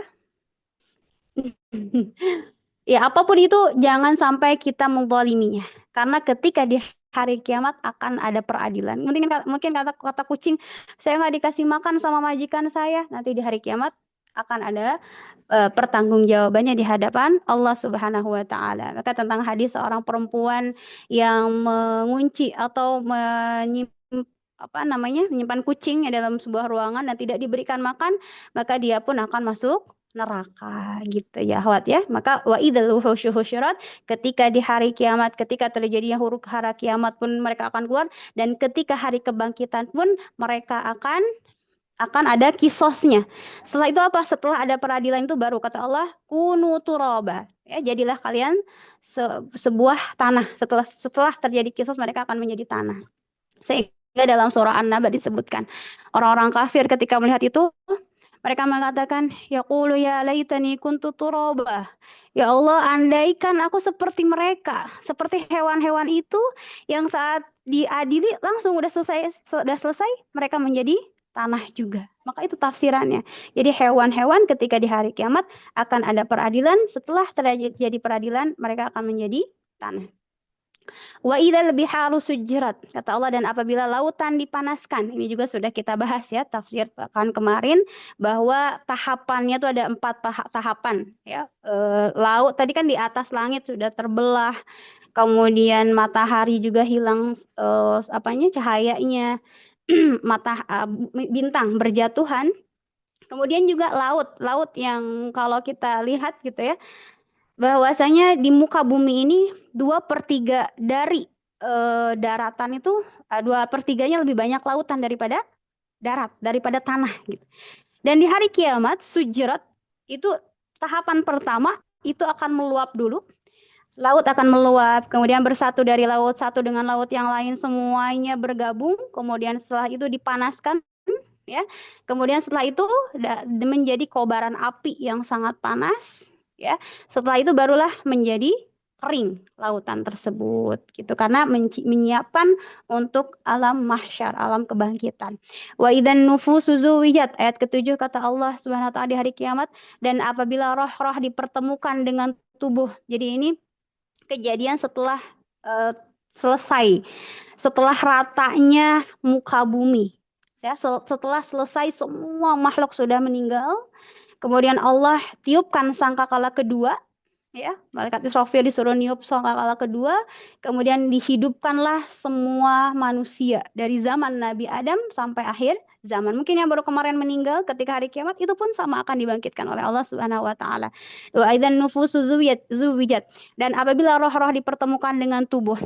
Ya, apapun itu jangan sampai kita menzaliminya. Karena ketika di hari kiamat akan ada peradilan. Mungkin kata kucing, saya nggak dikasih makan sama majikan saya. Nanti di hari kiamat akan ada pertanggungjawabannya di hadapan Allah Subhanahu wa taala. Maka tentang hadis seorang perempuan yang mengunci atau menyimpan kucing dalam sebuah ruangan dan tidak diberikan makan, maka dia pun akan masuk neraka gitu ya akhwat ya. Maka wa idzal wuhusyu husyirat, ketika di hari kiamat, ketika terjadinya huruf hara kiamat pun mereka akan keluar, dan ketika hari kebangkitan pun mereka akan ada kisosnya. Setelah itu apa? Setelah ada peradilan itu baru kata Allah, kunu turaba. Ya, jadilah kalian sebuah tanah. Setelah terjadi kisos, mereka akan menjadi tanah. Sehingga dalam surah An-Naba disebutkan, orang-orang kafir ketika melihat itu, mereka mengatakan, yaqulu ya laitani kuntu turaba. Ya Allah, andaikan aku seperti mereka, seperti hewan-hewan itu yang saat diadili langsung udah selesai, mereka menjadi tanah juga. Maka itu tafsirannya. Jadi hewan-hewan ketika di hari kiamat akan ada peradilan, setelah terjadi peradilan mereka akan menjadi tanah. Wa idzal biharu sujjirat, kata Allah, dan apabila lautan dipanaskan. Ini juga sudah kita bahas ya, tafsir kan kemarin, bahwa tahapannya itu ada 4 tahapan ya. Laut tadi kan di atas langit sudah terbelah, kemudian matahari juga hilang cahayanya, bintang berjatuhan, kemudian juga laut yang kalau kita lihat gitu ya, bahwasanya di muka bumi ini 2/3 dari daratan itu, 2/3-nya lebih banyak lautan daripada darat, daripada tanah gitu. Dan di hari kiamat, sujirat itu tahapan pertama itu akan meluap dulu. Laut akan meluap, kemudian bersatu dari laut satu dengan laut yang lain, semuanya bergabung. Kemudian setelah itu dipanaskan, ya. Kemudian setelah itu menjadi kobaran api yang sangat panas, ya. Setelah itu barulah menjadi kering lautan tersebut, gitu. Karena menyiapkan untuk alam mahsyar, alam kebangkitan. Wa idzan nufusu zuwijat, ayat ke-7 kata Allah Subhanahu wa taala di hari kiamat, dan apabila roh-roh dipertemukan dengan tubuh. Jadi ini kejadian setelah selesai, setelah ratanya muka bumi, ya, setelah selesai semua makhluk sudah meninggal, kemudian Allah tiupkan sangkakala kedua, ya, malaikat Israfil disuruh niup sangkakala kedua, kemudian dihidupkanlah semua manusia dari zaman Nabi Adam sampai akhir zaman. Mungkin yang baru kemarin meninggal ketika hari kiamat itu pun sama akan dibangkitkan oleh Allah Subhanahu wa taala. Wa aidan nufusu zuwijat, dan apabila roh-roh dipertemukan dengan tubuh.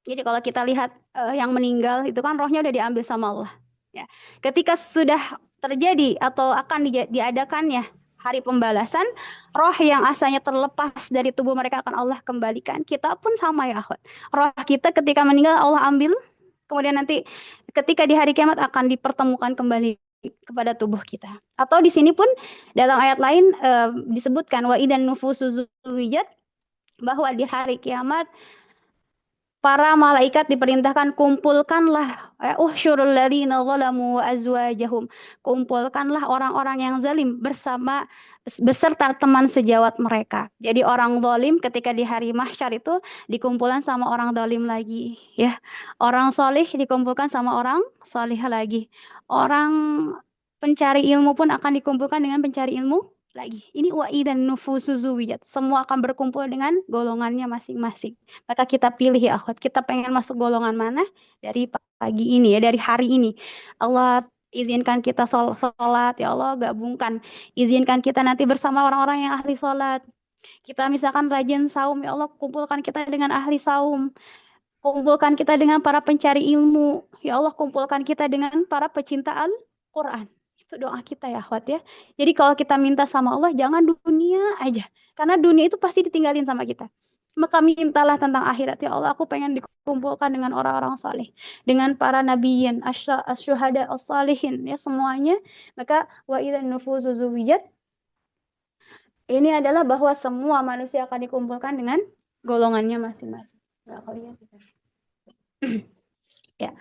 Jadi kalau kita lihat yang meninggal itu kan rohnya udah diambil sama Allah, ya. Ketika sudah terjadi atau akan diadakannya hari pembalasan, roh yang asalnya terlepas dari tubuh mereka akan Allah kembalikan. Kita pun sama, ya akhwat. Roh kita ketika meninggal Allah ambil, kemudian nanti ketika di hari kiamat akan dipertemukan kembali kepada tubuh kita. Atau di sini pun dalam ayat lain disebutkan wa idan nufusu zuwijat, bahwa di hari kiamat para malaikat diperintahkan kumpulkanlah uhsyurul ladzina zalamu wa azwajahum. Kumpulkanlah orang-orang yang zalim beserta teman sejawat mereka. Jadi orang zalim ketika di hari mahsyar itu dikumpulkan sama orang zalim lagi, ya. Orang solih dikumpulkan sama orang solih lagi. Orang pencari ilmu pun akan dikumpulkan dengan pencari ilmu lagi. Ini wa'i dan nufusu zuwijat. Semua akan berkumpul dengan golongannya masing-masing. Maka kita pilih, ya akhwat, kita pengen masuk golongan mana dari pagi ini, ya, dari hari ini. Allah izinkan kita sholat, ya Allah gabungkan. Izinkan kita nanti bersama orang-orang yang ahli sholat. Kita misalkan rajin saum, ya Allah kumpulkan kita dengan ahli saum. Kumpulkan kita dengan para pencari ilmu. Ya Allah kumpulkan kita dengan para pecinta Al-Quran. Itu doa kita, ya akhwat, ya. Jadi kalau kita minta sama Allah jangan dunia aja. Karena dunia itu pasti ditinggalin sama kita. Maka mintalah tentang akhirat. Ya Allah, aku pengen dikumpulkan dengan orang-orang saleh, dengan para nabiyin, asyuhada, as-salihin, ya, semuanya. Maka wa idzan nufusu zuwijat, ini adalah bahwa semua manusia akan dikumpulkan dengan golongannya masing-masing. Ya.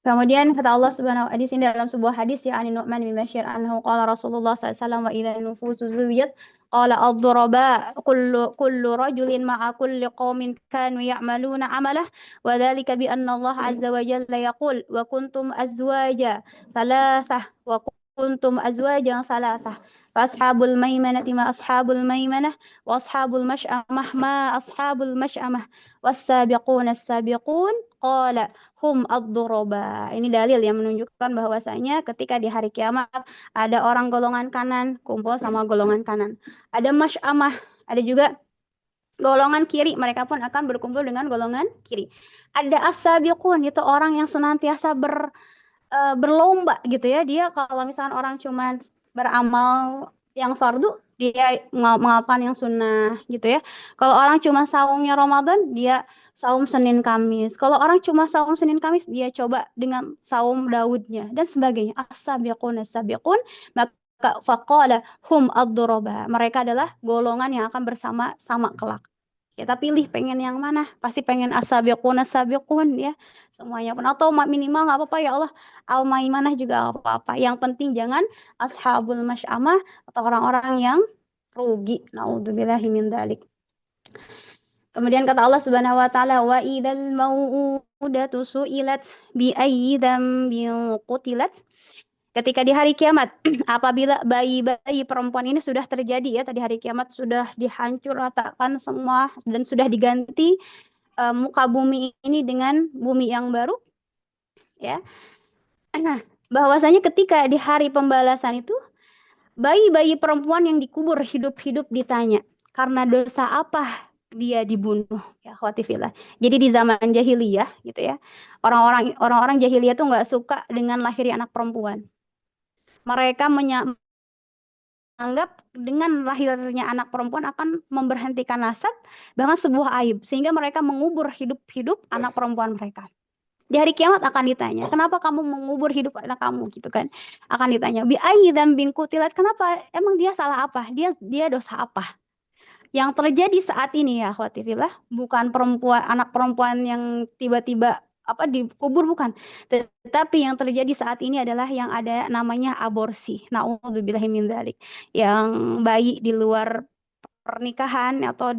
Kemudian kata Allah Subhanahu wa taala di sini dalam sebuah hadis, ya, An Nu'man bin Bashir anhu qala Rasulullah sallallahu alaihi wasallam wa idza nufusu zuwiyat qala ad-duraba kullu rajulin ma'a kulli qaumin kanu ya'maluna 'amalah wa dzalika bi anna Allah azza wa jalla yaqul wa kuntum azwaja thalathah wa kuntum azwajan thalathah fa ashabul maimanati ma ashabul maimanah wa ashabul mash'amah ma ashabul mash'amah was sabiquna as-sabiqun qala hum ad-duraba. Ini dalil yang menunjukkan bahwasanya ketika di hari kiamat ada orang golongan kanan kumpul sama golongan kanan. Ada masy'amah, ada juga golongan kiri, mereka pun akan berkumpul dengan golongan kiri. Ada as-sabiqun, itu orang yang senantiasa berlomba gitu, ya. Dia kalau misalkan orang cuma beramal yang fardu, dia mengamalkan yang sunnah gitu, ya. Kalau orang cuma saumnya Ramadan, dia saum Senin Kamis. Kalau orang cuma saum Senin Kamis, dia coba dengan saum Daudnya dan sebagainya. As-sabiqun as-sabiqun, maka faqala hum ad-duraba. Mereka adalah golongan yang akan bersama-sama kelak. Kita pilih pengen yang mana? Pasti pengen as-sabiqun as-sabiqun, ya. Semuanya pun, atau minimal nggak apa-apa, ya Allah, al-maimanah juga nggak apa-apa. Yang penting jangan ashabul masy'amah atau orang-orang yang rugi. Naudzubillahi min dzalik. Kemudian kata Allah Subhanahu wa taala wa idzal mau'udatu su'ilat bi ayyi dzambin qutilat. Ketika di hari kiamat, apabila bayi-bayi perempuan ini sudah terjadi, ya, tadi hari kiamat sudah dihancur ratakan semua dan sudah diganti muka bumi ini dengan bumi yang baru, ya. Nah, bahwasanya ketika di hari pembalasan itu bayi-bayi perempuan yang dikubur hidup-hidup ditanya, karena dosa apa dia dibunuh, ya akhwati fillah. Jadi di zaman jahiliyah gitu, ya. Orang-orang jahiliyah tuh nggak suka dengan lahirnya anak perempuan. Mereka menganggap dengan lahirnya anak perempuan akan memberhentikan nasab, bahkan sebuah aib, sehingga mereka mengubur hidup-hidup anak perempuan mereka. Di hari kiamat akan ditanya, kenapa kamu mengubur hidup anak kamu, gitu kan? Akan ditanya, bi ayyi dzambin qutilat, kenapa? Emang dia salah apa? Dia dosa apa? Yang terjadi saat ini ya akhwati fillah, bukan anak perempuan yang tiba-tiba dikubur, bukan, tetapi yang terjadi saat ini adalah yang ada namanya aborsi. Na'udzubillahi min dzalik. Yang bayi di luar pernikahan atau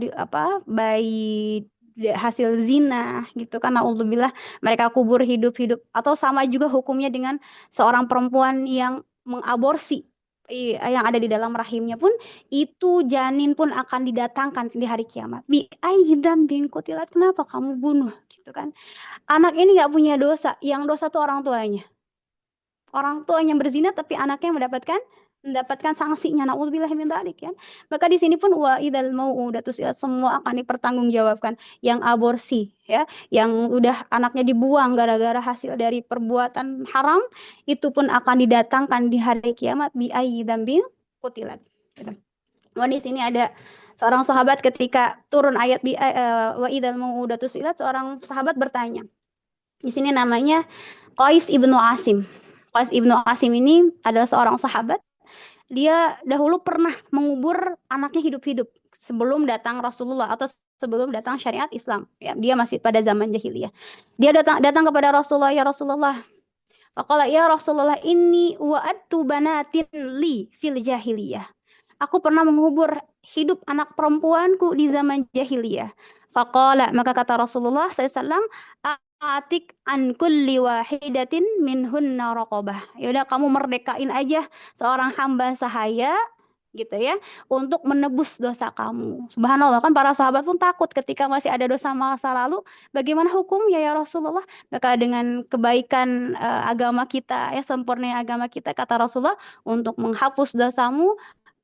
bayi hasil zina gitu kan, naudzubillah, mereka kubur hidup-hidup. Atau sama juga hukumnya dengan seorang perempuan yang mengaborsi yang ada di dalam rahimnya pun, itu janin pun akan didatangkan di hari kiamat. Bi aidam bingkutilat, kenapa kamu bunuh, gitu kan? Anak ini nggak punya dosa, yang dosa tuh orang tuanya. Orang tuanya berzina tapi anaknya mendapatkan sanksinya. Nauzubillah min dzalik ya. Maka di sini pun wa idzal mau'udatu su'ilat, semua akan dipertanggungjawabkan. Yang aborsi ya, yang udah anaknya dibuang gara-gara hasil dari perbuatan haram, itu pun akan didatangkan di hari kiamat bi ayyi dzambin qutilat. Gitu. Wah, di sini ada seorang sahabat ketika turun ayat wa idzal mau'udatu su'ilat, seorang sahabat bertanya. Di sini namanya Qais ibnu Asim. Qais ibnu Asim ini adalah seorang sahabat. Dia dahulu pernah mengubur anaknya hidup-hidup sebelum datang Rasulullah atau sebelum datang syariat Islam. Ya, dia masih pada zaman jahiliyah. Dia datang kepada Rasulullah, ya Rasulullah. Faqala ya Rasulullah, inni wa'adtu banatin li fil jahiliyah. Aku pernah mengubur hidup anak perempuanku di zaman jahiliyah. Faqala, maka kata Rasulullah SAW, atik an kulli wahidatin minhunna raqabah. Yaudah, kamu merdekain aja seorang hamba sahaya, gitu ya, untuk menebus dosa kamu. Subhanallah, kan para sahabat pun takut ketika masih ada dosa masa lalu, bagaimana hukumnya ya Rasulullah? Maka dengan kebaikan agama kita ya, sempurna agama kita, kata Rasulullah, untuk menghapus dosamu,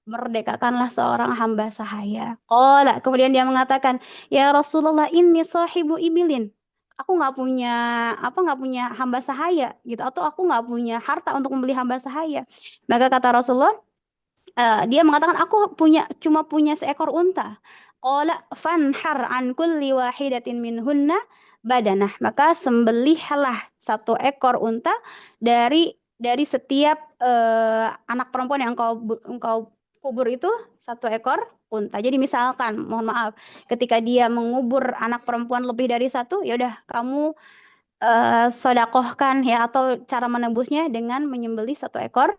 merdekakanlah seorang hamba sahaya. Qala, kemudian dia mengatakan, ya Rasulullah, inni sahibu ibilin. Aku nggak punya hamba sahaya gitu, atau aku nggak punya harta untuk membeli hamba sahaya. Maka kata Rasulullah, dia mengatakan, aku cuma punya seekor unta. Qala fanhar an kulli wahidatin minhunna badanah. Maka sembelihlah satu ekor unta dari setiap anak perempuan yang engkau kubur itu, satu ekor unta. Jadi misalkan, mohon maaf, ketika dia mengubur anak perempuan lebih dari satu, ya udah kamu sodakohkan ya, atau cara menebusnya dengan menyembelih satu ekor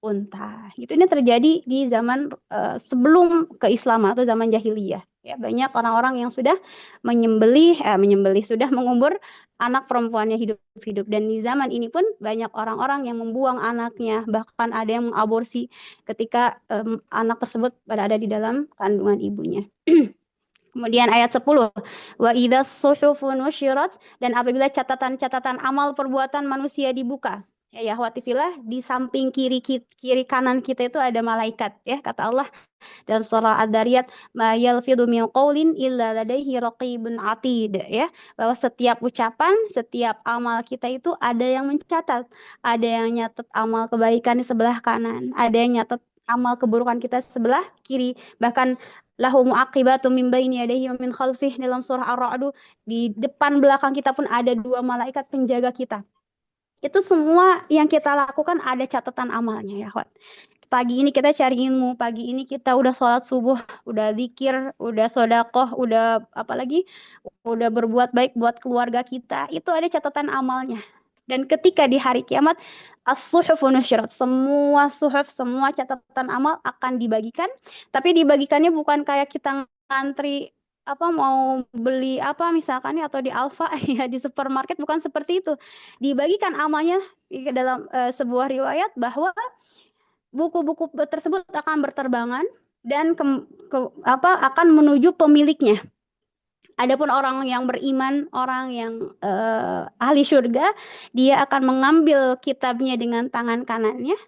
unta. Itu ini terjadi di zaman sebelum keislaman atau zaman jahiliyah. Ya, banyak orang-orang yang sudah sudah mengubur anak perempuannya hidup-hidup. Dan di zaman ini pun banyak orang-orang yang membuang anaknya, bahkan ada yang mengaborsi ketika anak tersebut berada di dalam kandungan ibunya. Kemudian ayat 10, wa idzas suhufu nusyirat, dan apabila catatan-catatan amal perbuatan manusia dibuka. Ya akhwati fillah, di samping kiri kanan kita itu ada malaikat ya, kata Allah dalam surah Ad-Dariyat, ma yalfidu min qaulin illa ladaihi raqibun atid, ya, bahwa setiap ucapan, setiap amal kita itu ada yang mencatat, ada yang nyatat amal kebaikan di sebelah kanan, ada yang nyatat amal keburukan kita sebelah kiri. Bahkan lahu mu'aqibatu min baini yadayhi wa min khalfih, dalam surah Ar-Ra'd, di depan belakang kita pun ada 2 malaikat penjaga kita. Itu semua yang kita lakukan ada catatan amalnya ya, Khawat. Pagi ini kita cari ilmu, pagi ini kita udah sholat subuh, udah zikir, udah sodakoh, udah apalagi, udah berbuat baik buat keluarga kita, itu ada catatan amalnya. Dan ketika di hari kiamat, as-suhufu nusyirat, semua suhuf, semua catatan amal akan dibagikan, tapi dibagikannya bukan kayak kita ngantri mau beli misalkan atau di Alfa ya, di supermarket, bukan seperti itu. Dibagikan amalnya dalam sebuah riwayat bahwa buku-buku tersebut akan berterbangan dan akan menuju pemiliknya. Adapun orang yang beriman, orang yang ahli surga, dia akan mengambil kitabnya dengan tangan kanannya.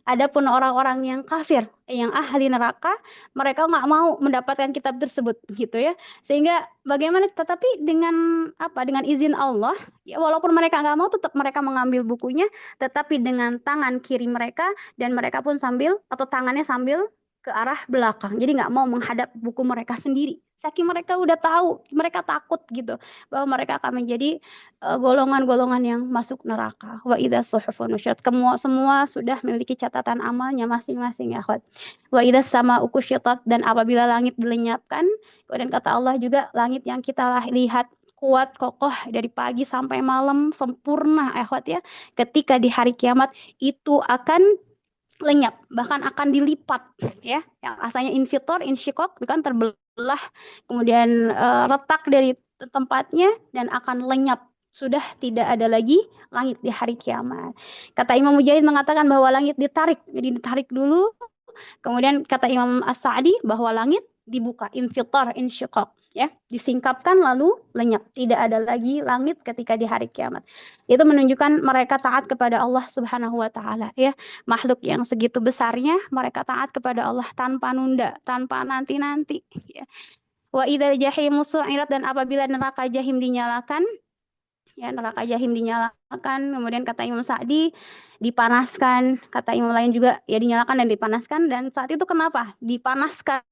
Adapun orang-orang yang kafir, yang ahli neraka, mereka nggak mau mendapatkan kitab tersebut gitu ya. Sehingga bagaimana? Tetapi dengan apa? Dengan izin Allah, ya walaupun mereka nggak mau, tetap mereka mengambil bukunya, tetapi dengan tangan kiri mereka, dan mereka pun sambil atau tangannya sambil ke arah belakang. Jadi nggak mau menghadap buku mereka sendiri. Saking mereka udah tahu, mereka takut gitu bahwa mereka akan menjadi golongan-golongan yang masuk neraka. Wa idza suhufun nusyrat. Semua sudah memiliki catatan amalnya masing-masing ya, akhwat. Wa idza sama'u kusyitat, dan apabila langit dilenyapkan, kemudian kata Allah juga langit yang kita lihat kuat kokoh dari pagi sampai malam sempurna akhwat ya, ketika di hari kiamat itu akan lenyap, bahkan akan dilipat ya, yang asalnya infitor insyikok kan terbelah, kemudian retak dari tempatnya dan akan lenyap, sudah tidak ada lagi langit di hari kiamat. Kata Imam Mujahid mengatakan bahwa langit ditarik, jadi ditarik dulu, kemudian kata Imam As-Sa'di bahwa langit dibuka, infitor insyikok ya, disingkapkan lalu lenyap, tidak ada lagi langit ketika di hari kiamat. Itu menunjukkan mereka taat kepada Allah Subhanahu wa taala ya. Makhluk yang segitu besarnya mereka taat kepada Allah tanpa nunda, tanpa nanti-nanti ya. Wa idzal jahimu su'irat, dan apabila neraka jahim dinyalakan, ya neraka jahim dinyalakan, kemudian kata Imam Sa'di dipanaskan, kata Imam lain juga ya dinyalakan dan dipanaskan. Dan saat itu kenapa dipanaskan?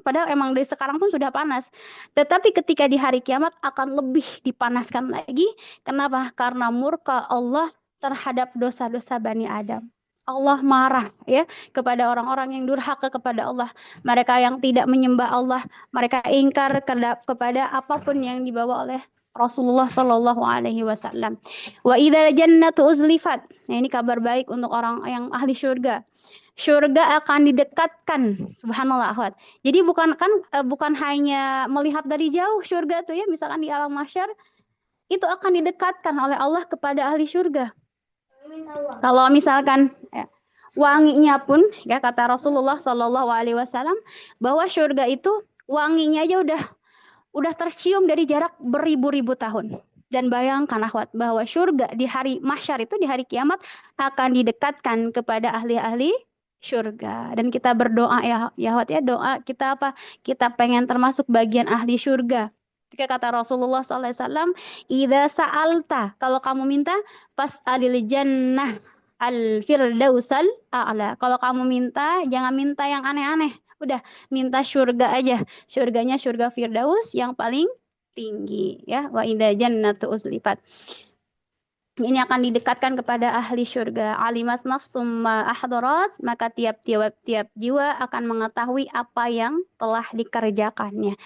Padahal emang dari sekarang pun sudah panas. Tetapi ketika di hari kiamat akan lebih dipanaskan lagi. Kenapa? Karena murka Allah terhadap dosa-dosa Bani Adam. Allah marah ya kepada orang-orang yang durhaka kepada Allah. Mereka yang tidak menyembah Allah, mereka ingkar kepada apapun yang dibawa oleh Rasulullah Shallallahu Alaihi Wasallam. Wa idzal jannatu uzlifat. Nah, ini kabar baik untuk orang yang ahli surga. Surga akan didekatkan, subhanallah akhwat. Jadi bukan hanya melihat dari jauh surga tuh ya, misalkan di alam mahsyar itu akan didekatkan oleh Allah kepada ahli surga. Kalau misalkan ya, wanginya pun ya kata Rasulullah Shallallahu Alaihi Wasallam bahwa surga itu wanginya aja udah tercium dari jarak beribu-ribu tahun. Dan bayangkan akhwat bahwa surga di hari mahsyar itu, di hari kiamat akan didekatkan kepada ahli-ahli surga. Dan kita berdoa ya akhwat ya, doa kita apa? Kita pengen termasuk bagian ahli surga. Jika kata Rasulullah SAW, idza sa'alta, kalau kamu minta, fas'alil jannah al-firdausal a'la. Kalau kamu minta, jangan minta yang aneh-aneh. Udah, minta surga aja. Surganya surga Firdaus yang paling tinggi ya. Wa idza jannatu uzlifat. Ini akan didekatkan kepada ahli surga. Alimas nafsum ma ahdarat, maka tiap-tiap jiwa akan mengetahui apa yang telah dikerjakannya.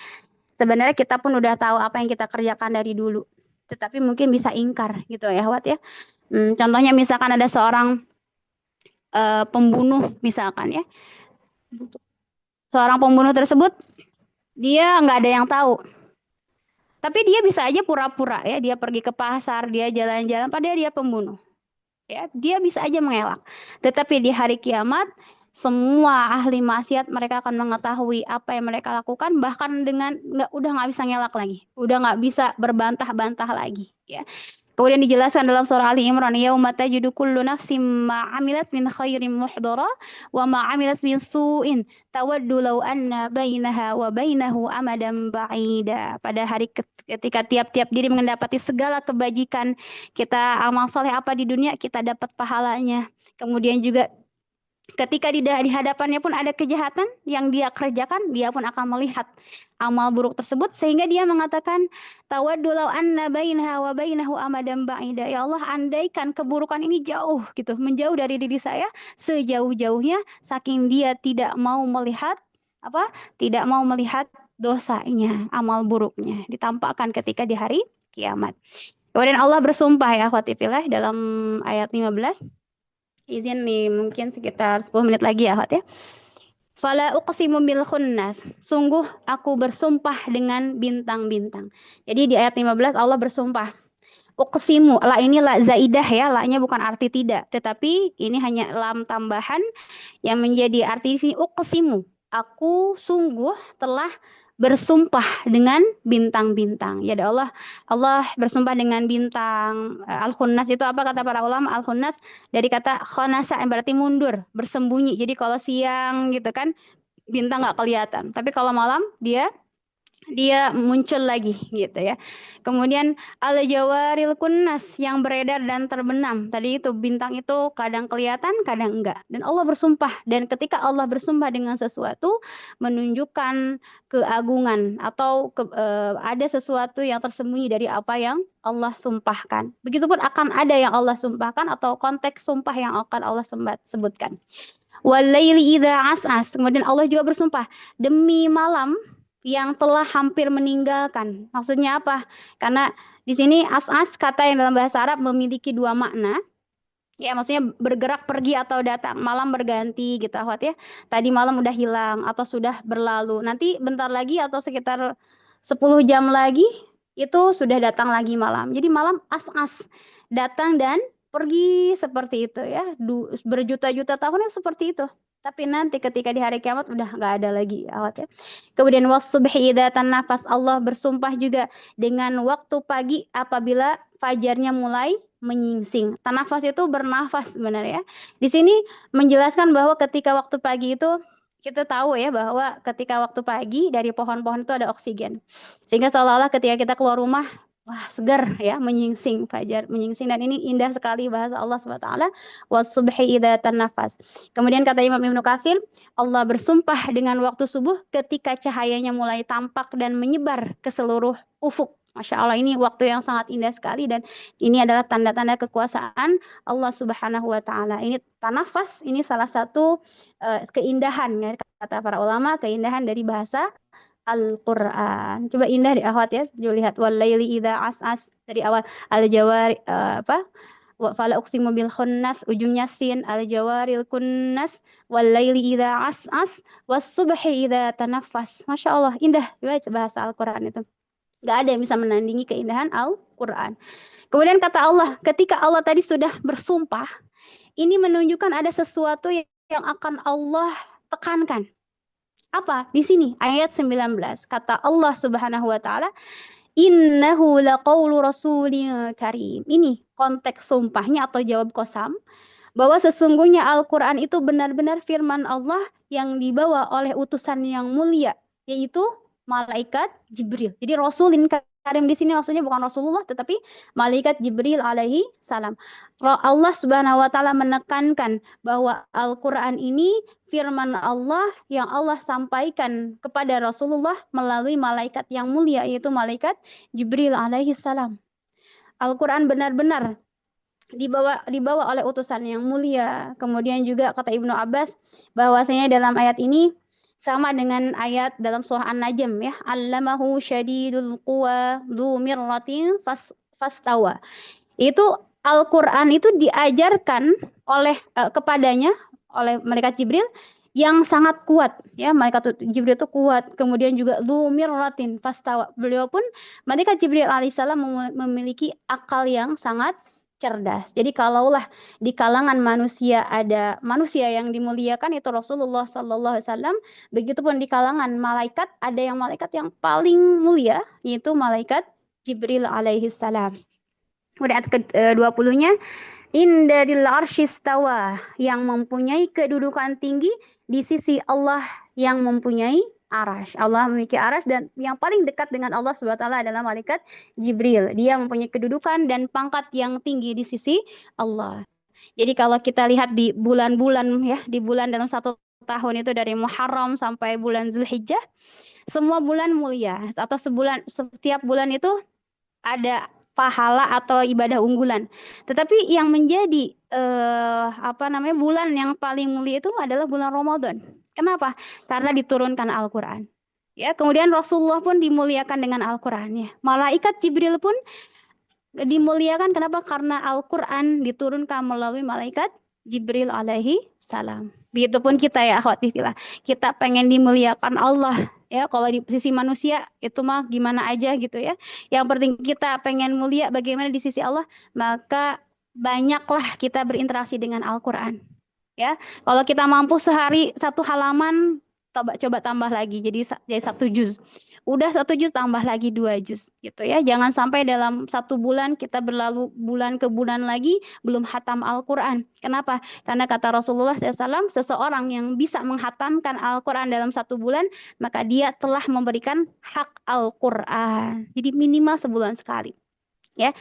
Sebenarnya kita pun udah tahu apa yang kita kerjakan dari dulu, tetapi mungkin bisa ingkar gitu ya, Wat ya. Contohnya misalkan ada seorang pembunuh misalkan ya. Seorang pembunuh tersebut dia nggak ada yang tahu. Tapi dia bisa aja pura-pura ya, dia pergi ke pasar, dia jalan-jalan padahal dia pembunuh. Ya, dia bisa aja mengelak. Tetapi di hari kiamat semua ahli maksiat mereka akan mengetahui apa yang mereka lakukan, bahkan dengan udah nggak bisa ngelak lagi, udah nggak bisa berbantah-bantah lagi ya. Kemudian dijelaskan dalam surah Ali Imran, yauma tajidu kullu nafsin ma 'amilat min khairin muhdara wa ma 'amilat min su'in tawaddu law anna bainaha wa bainahu amadan ba'ida. Pada hari ketika tiap-tiap diri mendapati segala kebajikan, kita amal soleh apa di dunia kita dapat pahalanya. Kemudian juga ketika di hadapannya pun ada kejahatan yang dia kerjakan, dia pun akan melihat amal buruk tersebut sehingga dia mengatakan tawaddu law anna bainaha wa bainahu amadan ba'ida. Ya Allah, andaikan keburukan ini jauh gitu, menjauh dari diri saya sejauh-jauhnya, saking dia tidak mau melihat tidak mau melihat dosanya, amal buruknya ditampakkan ketika di hari kiamat. Kemudian Allah bersumpah ya akhwati fillah dalam ayat 15. Izin nih mungkin sekitar 10 menit lagi ya, Hot ya. Fala uqsimu bil khunnas. Sungguh aku bersumpah dengan bintang-bintang. Jadi di ayat 15 Allah bersumpah. Uqsimu, la ini la zaidah ya, la-nya bukan arti tidak, tetapi ini hanya lam tambahan yang menjadi arti di sini uqsimu. Aku sungguh telah bersumpah dengan bintang-bintang. Ya Allah, Allah bersumpah dengan bintang. Al-Khunnas itu apa kata para ulama? Al-Khunnas dari kata khonasa yang berarti mundur, bersembunyi. Jadi kalau siang gitu kan bintang nggak kelihatan. Tapi kalau malam dia muncul lagi gitu ya. Kemudian al-jawaril kunnas yang beredar dan terbenam. Tadi itu bintang itu kadang kelihatan, kadang enggak. Dan Allah bersumpah, dan ketika Allah bersumpah dengan sesuatu menunjukkan keagungan atau ada sesuatu yang tersembunyi dari apa yang Allah sumpahkan. Begitupun akan ada yang Allah sumpahkan atau konteks sumpah yang akan Allah sebutkan. Walaili idza as'as. Kemudian Allah juga bersumpah demi malam yang telah hampir meninggalkan. Maksudnya apa? Karena di sini as-as kata yang dalam bahasa Arab memiliki dua makna. Ya, maksudnya bergerak pergi atau datang, malam berganti gitu Ahwat ya. Tadi malam udah hilang atau sudah berlalu. Nanti bentar lagi atau sekitar 10 jam lagi itu sudah datang lagi malam. Jadi malam as-as datang dan pergi seperti itu ya. Berjuta-juta tahunnya seperti itu. Tapi nanti ketika di hari kiamat udah nggak ada lagi Ahwat ya. Kemudian was-subhi idza tanafas, Allah bersumpah juga dengan waktu pagi apabila fajarnya mulai menyingsing. Tanafas itu bernafas sebenarnya. Di sini menjelaskan bahwa ketika waktu pagi itu kita tahu ya bahwa ketika waktu pagi dari pohon-pohon itu ada oksigen. Sehingga seolah-olah ketika kita keluar rumah, wah segar ya, menyingsing fajar, menyingsing, dan ini indah sekali bahasa Allah SWT. Was-subhi idza tanafas. Kemudian kata Imam Ibnu Katsir, Allah bersumpah dengan waktu subuh ketika cahayanya mulai tampak dan menyebar ke seluruh ufuk. Masya Allah, ini waktu yang sangat indah sekali, dan ini adalah tanda-tanda kekuasaan Allah Subhanahu wa Ta'ala. Ini tanafas, ini salah satu keindahan ya, kata para ulama, keindahan dari bahasa Al-Quran. Coba indah di akhwat ya. Coba lihat walaili idza as'as dari awal al-jawari fala uqsimu bil khunnas, ujungnya sin, al-jawaril kunnas, walaili idza as'as, was subhi idza tanaffas. Masya Allah, indah bahasa Al-Quran itu. Gak ada yang bisa menandingi keindahan Al-Quran. Kemudian kata Allah, ketika Allah tadi sudah bersumpah, ini menunjukkan ada sesuatu yang akan Allah tekankan. Apa? Di sini ayat 19 kata Allah Subhanahu wa Ta'ala, innahu laqaulu rasulin karim. Ini konteks sumpahnya atau jawab qasam, bahwa sesungguhnya Al-Quran itu benar-benar firman Allah yang dibawa oleh utusan yang mulia, yaitu malaikat Jibril. Jadi Rasulin Karim di sini maksudnya bukan Rasulullah, tetapi malaikat Jibril alaihi salam. Allah Subhanahu wa Ta'ala menekankan bahwa Al-Quran ini firman Allah yang Allah sampaikan kepada Rasulullah melalui malaikat yang mulia, yaitu malaikat Jibril alaihi salam. Al-Quran benar-benar dibawa oleh utusan yang mulia. Kemudian juga kata Ibnu Abbas bahwasanya dalam ayat ini sama dengan ayat dalam surah An-Najm ya, allamahu syadidul quwa dzu mirratin fastawa. Itu Al-Qur'an itu diajarkan oleh kepadanya oleh malaikat Jibril yang sangat kuat ya. Malaikat Jibril itu kuat. Kemudian juga dzu mirratin fastawa. Beliau pun malaikat Jibril alaihissalam memiliki akal yang sangat cerdas. Jadi kalaulah di kalangan manusia ada manusia yang dimuliakan itu Rasulullah sallallahu alaihi wasallam, begitupun di kalangan malaikat ada yang malaikat yang paling mulia yaitu malaikat Jibril alaihi salam. Kemudian ayat ke-20-nya indadil arsyistawa, yang mempunyai kedudukan tinggi di sisi Allah yang mempunyai arash. Allah memiliki arash, dan yang paling dekat dengan Allah SWT adalah malaikat Jibril. Dia mempunyai kedudukan dan pangkat yang tinggi di sisi Allah. Jadi kalau kita lihat di bulan-bulan ya, di bulan dalam satu tahun itu dari Muharram sampai bulan Zulhijjah, semua bulan mulia, atau setiap bulan itu ada pahala atau ibadah unggulan. Tetapi yang menjadi bulan yang paling mulia itu adalah bulan Ramadan. Kenapa? Karena diturunkan Al-Quran. Ya, kemudian Rasulullah pun dimuliakan dengan Al-Quran ya. Malaikat Jibril pun dimuliakan. Kenapa? Karena Al-Quran diturunkan melalui malaikat Jibril alaihi salam. Begitupun kita ya akhwati fillah. Kita pengen dimuliakan Allah. Ya, kalau di sisi manusia itu mah gimana aja gitu ya. Yang penting kita pengen mulia bagaimana di sisi Allah, maka banyaklah kita berinteraksi dengan Al-Quran. Ya, kalau kita mampu sehari 1 halaman, coba tambah lagi jadi 1 juz. Udah 1 juz tambah lagi 2 juz gitu ya. Jangan sampai dalam 1 bulan kita berlalu bulan ke bulan lagi belum hatam Al-Qur'an. Kenapa? Karena kata Rasulullah SAW, seseorang yang bisa menghatamkan Al-Qur'an dalam 1 bulan, maka dia telah memberikan hak Al-Qur'an. Jadi minimal sebulan sekali. Ya.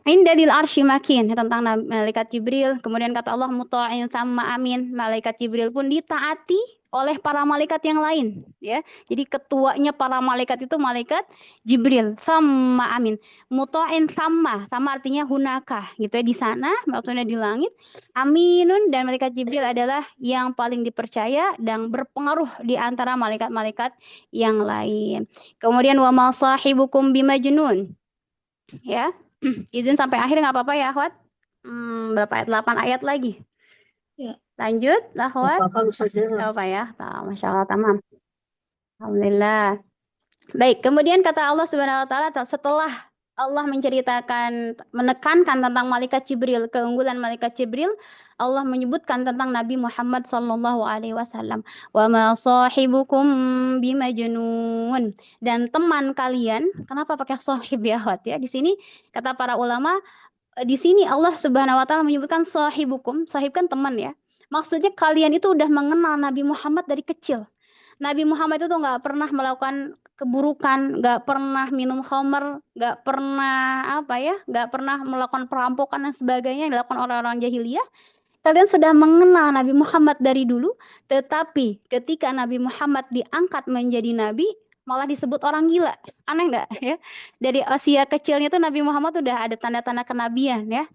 Indalil arsy makin, tentang malaikat Jibril. Kemudian kata Allah muta'in sama amin. Malaikat Jibril pun ditaati oleh para malaikat yang lain, ya. Jadi ketuanya para malaikat itu malaikat Jibril sama amin. Muta'in sama artinya hunaka, gitu ya, di sana, maksudnya di langit. Aminun, dan malaikat Jibril adalah yang paling dipercaya dan berpengaruh di antara malaikat-malaikat yang lain. Kemudian wa ma sahibukum bimajnun, ya. Izin sampai akhir nggak apa-apa ya, akhwat? Berapa ayat? 8 ayat lagi. Ya. Lanjut, akhwat. Apa saja. Nggak apa ya? Masya Allah, tamam. Alhamdulillah. Baik, kemudian kata Allah Subhanahu wa taala, setelah Allah menceritakan, menekankan tentang malaikat Jibril, keunggulan malaikat Jibril, Allah menyebutkan tentang Nabi Muhammad sallallahu alaihi wasallam. Wa ma sahibukum bimajnun. Dan teman kalian, kenapa pakai sahib ya, akhwat ya? Di sini kata para ulama, di sini Allah Subhanahu wa taala menyebutkan sahibukum, sahib kan teman ya. Maksudnya kalian itu udah mengenal Nabi Muhammad dari kecil. Nabi Muhammad itu nggak pernah melakukan keburukan, nggak pernah minum khamr, nggak pernah nggak pernah melakukan perampokan dan sebagainya yang dilakukan orang-orang jahiliyah. Kalian sudah mengenal Nabi Muhammad dari dulu, tetapi ketika Nabi Muhammad diangkat menjadi nabi, malah disebut orang gila. Aneh nggak ya? Dari usia kecilnya tuh Nabi Muhammad udah ada tanda-tanda kenabian ya.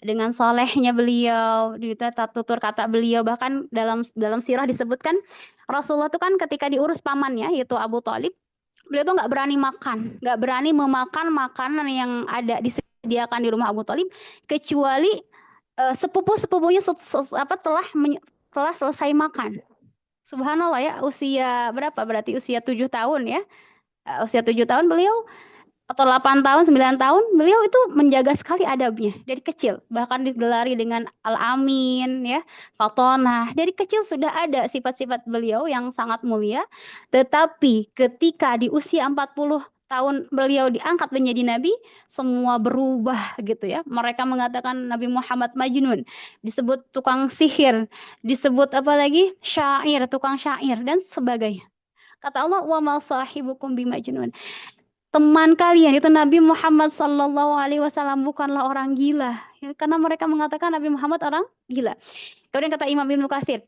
Dengan solehnya beliau, tutur kata beliau, bahkan dalam sirah disebutkan Rasulullah tuh kan ketika diurus pamannya yaitu Abu Thalib, beliau tuh nggak berani makan, nggak berani memakan makanan yang ada disediakan di rumah Abu Thalib, kecuali sepupunya telah selesai makan. Subhanallah ya, usia berapa? Berarti usia 7 tahun ya. Usia 7 tahun beliau, atau 8 tahun, 9 tahun, beliau itu menjaga sekali adabnya dari kecil. Bahkan digelari dengan Al-Amin ya, Fatonah. Dari kecil sudah ada sifat-sifat beliau yang sangat mulia. Tetapi ketika di usia 40 tahun beliau diangkat menjadi nabi, semua berubah gitu ya. Mereka mengatakan Nabi Muhammad majnun, disebut tukang sihir, disebut apa lagi? Syair, tukang syair dan sebagainya. Kata Allah, wa ma sahibukum bimajnun. Teman kalian itu Nabi Muhammad sallallahu alaihi wasallam bukanlah orang gila, ya, karena mereka mengatakan Nabi Muhammad orang gila. Kemudian kata Imam Ibnu Katsir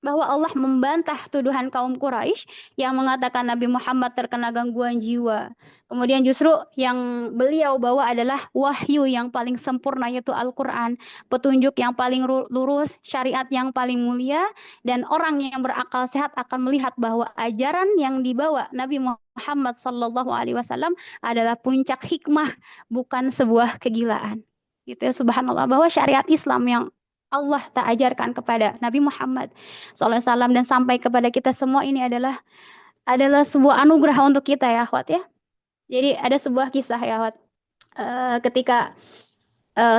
bahwa Allah membantah tuduhan kaum Quraisy yang mengatakan Nabi Muhammad terkena gangguan jiwa. Kemudian justru yang beliau bawa adalah wahyu yang paling sempurna, yaitu Al-Quran, petunjuk yang paling lurus, syariat yang paling mulia, dan orang yang berakal sehat akan melihat bahwa ajaran yang dibawa Nabi Muhammad sallallahu alaihi wasallam adalah puncak hikmah, bukan sebuah kegilaan. Gitu ya, subhanallah, bahwa syariat Islam yang Allah tak ajarkan kepada Nabi Muhammad SAW dan sampai kepada kita semua ini adalah sebuah anugerah untuk kita ya, akhwat ya. Jadi ada sebuah kisah ya, akhwat. Ketika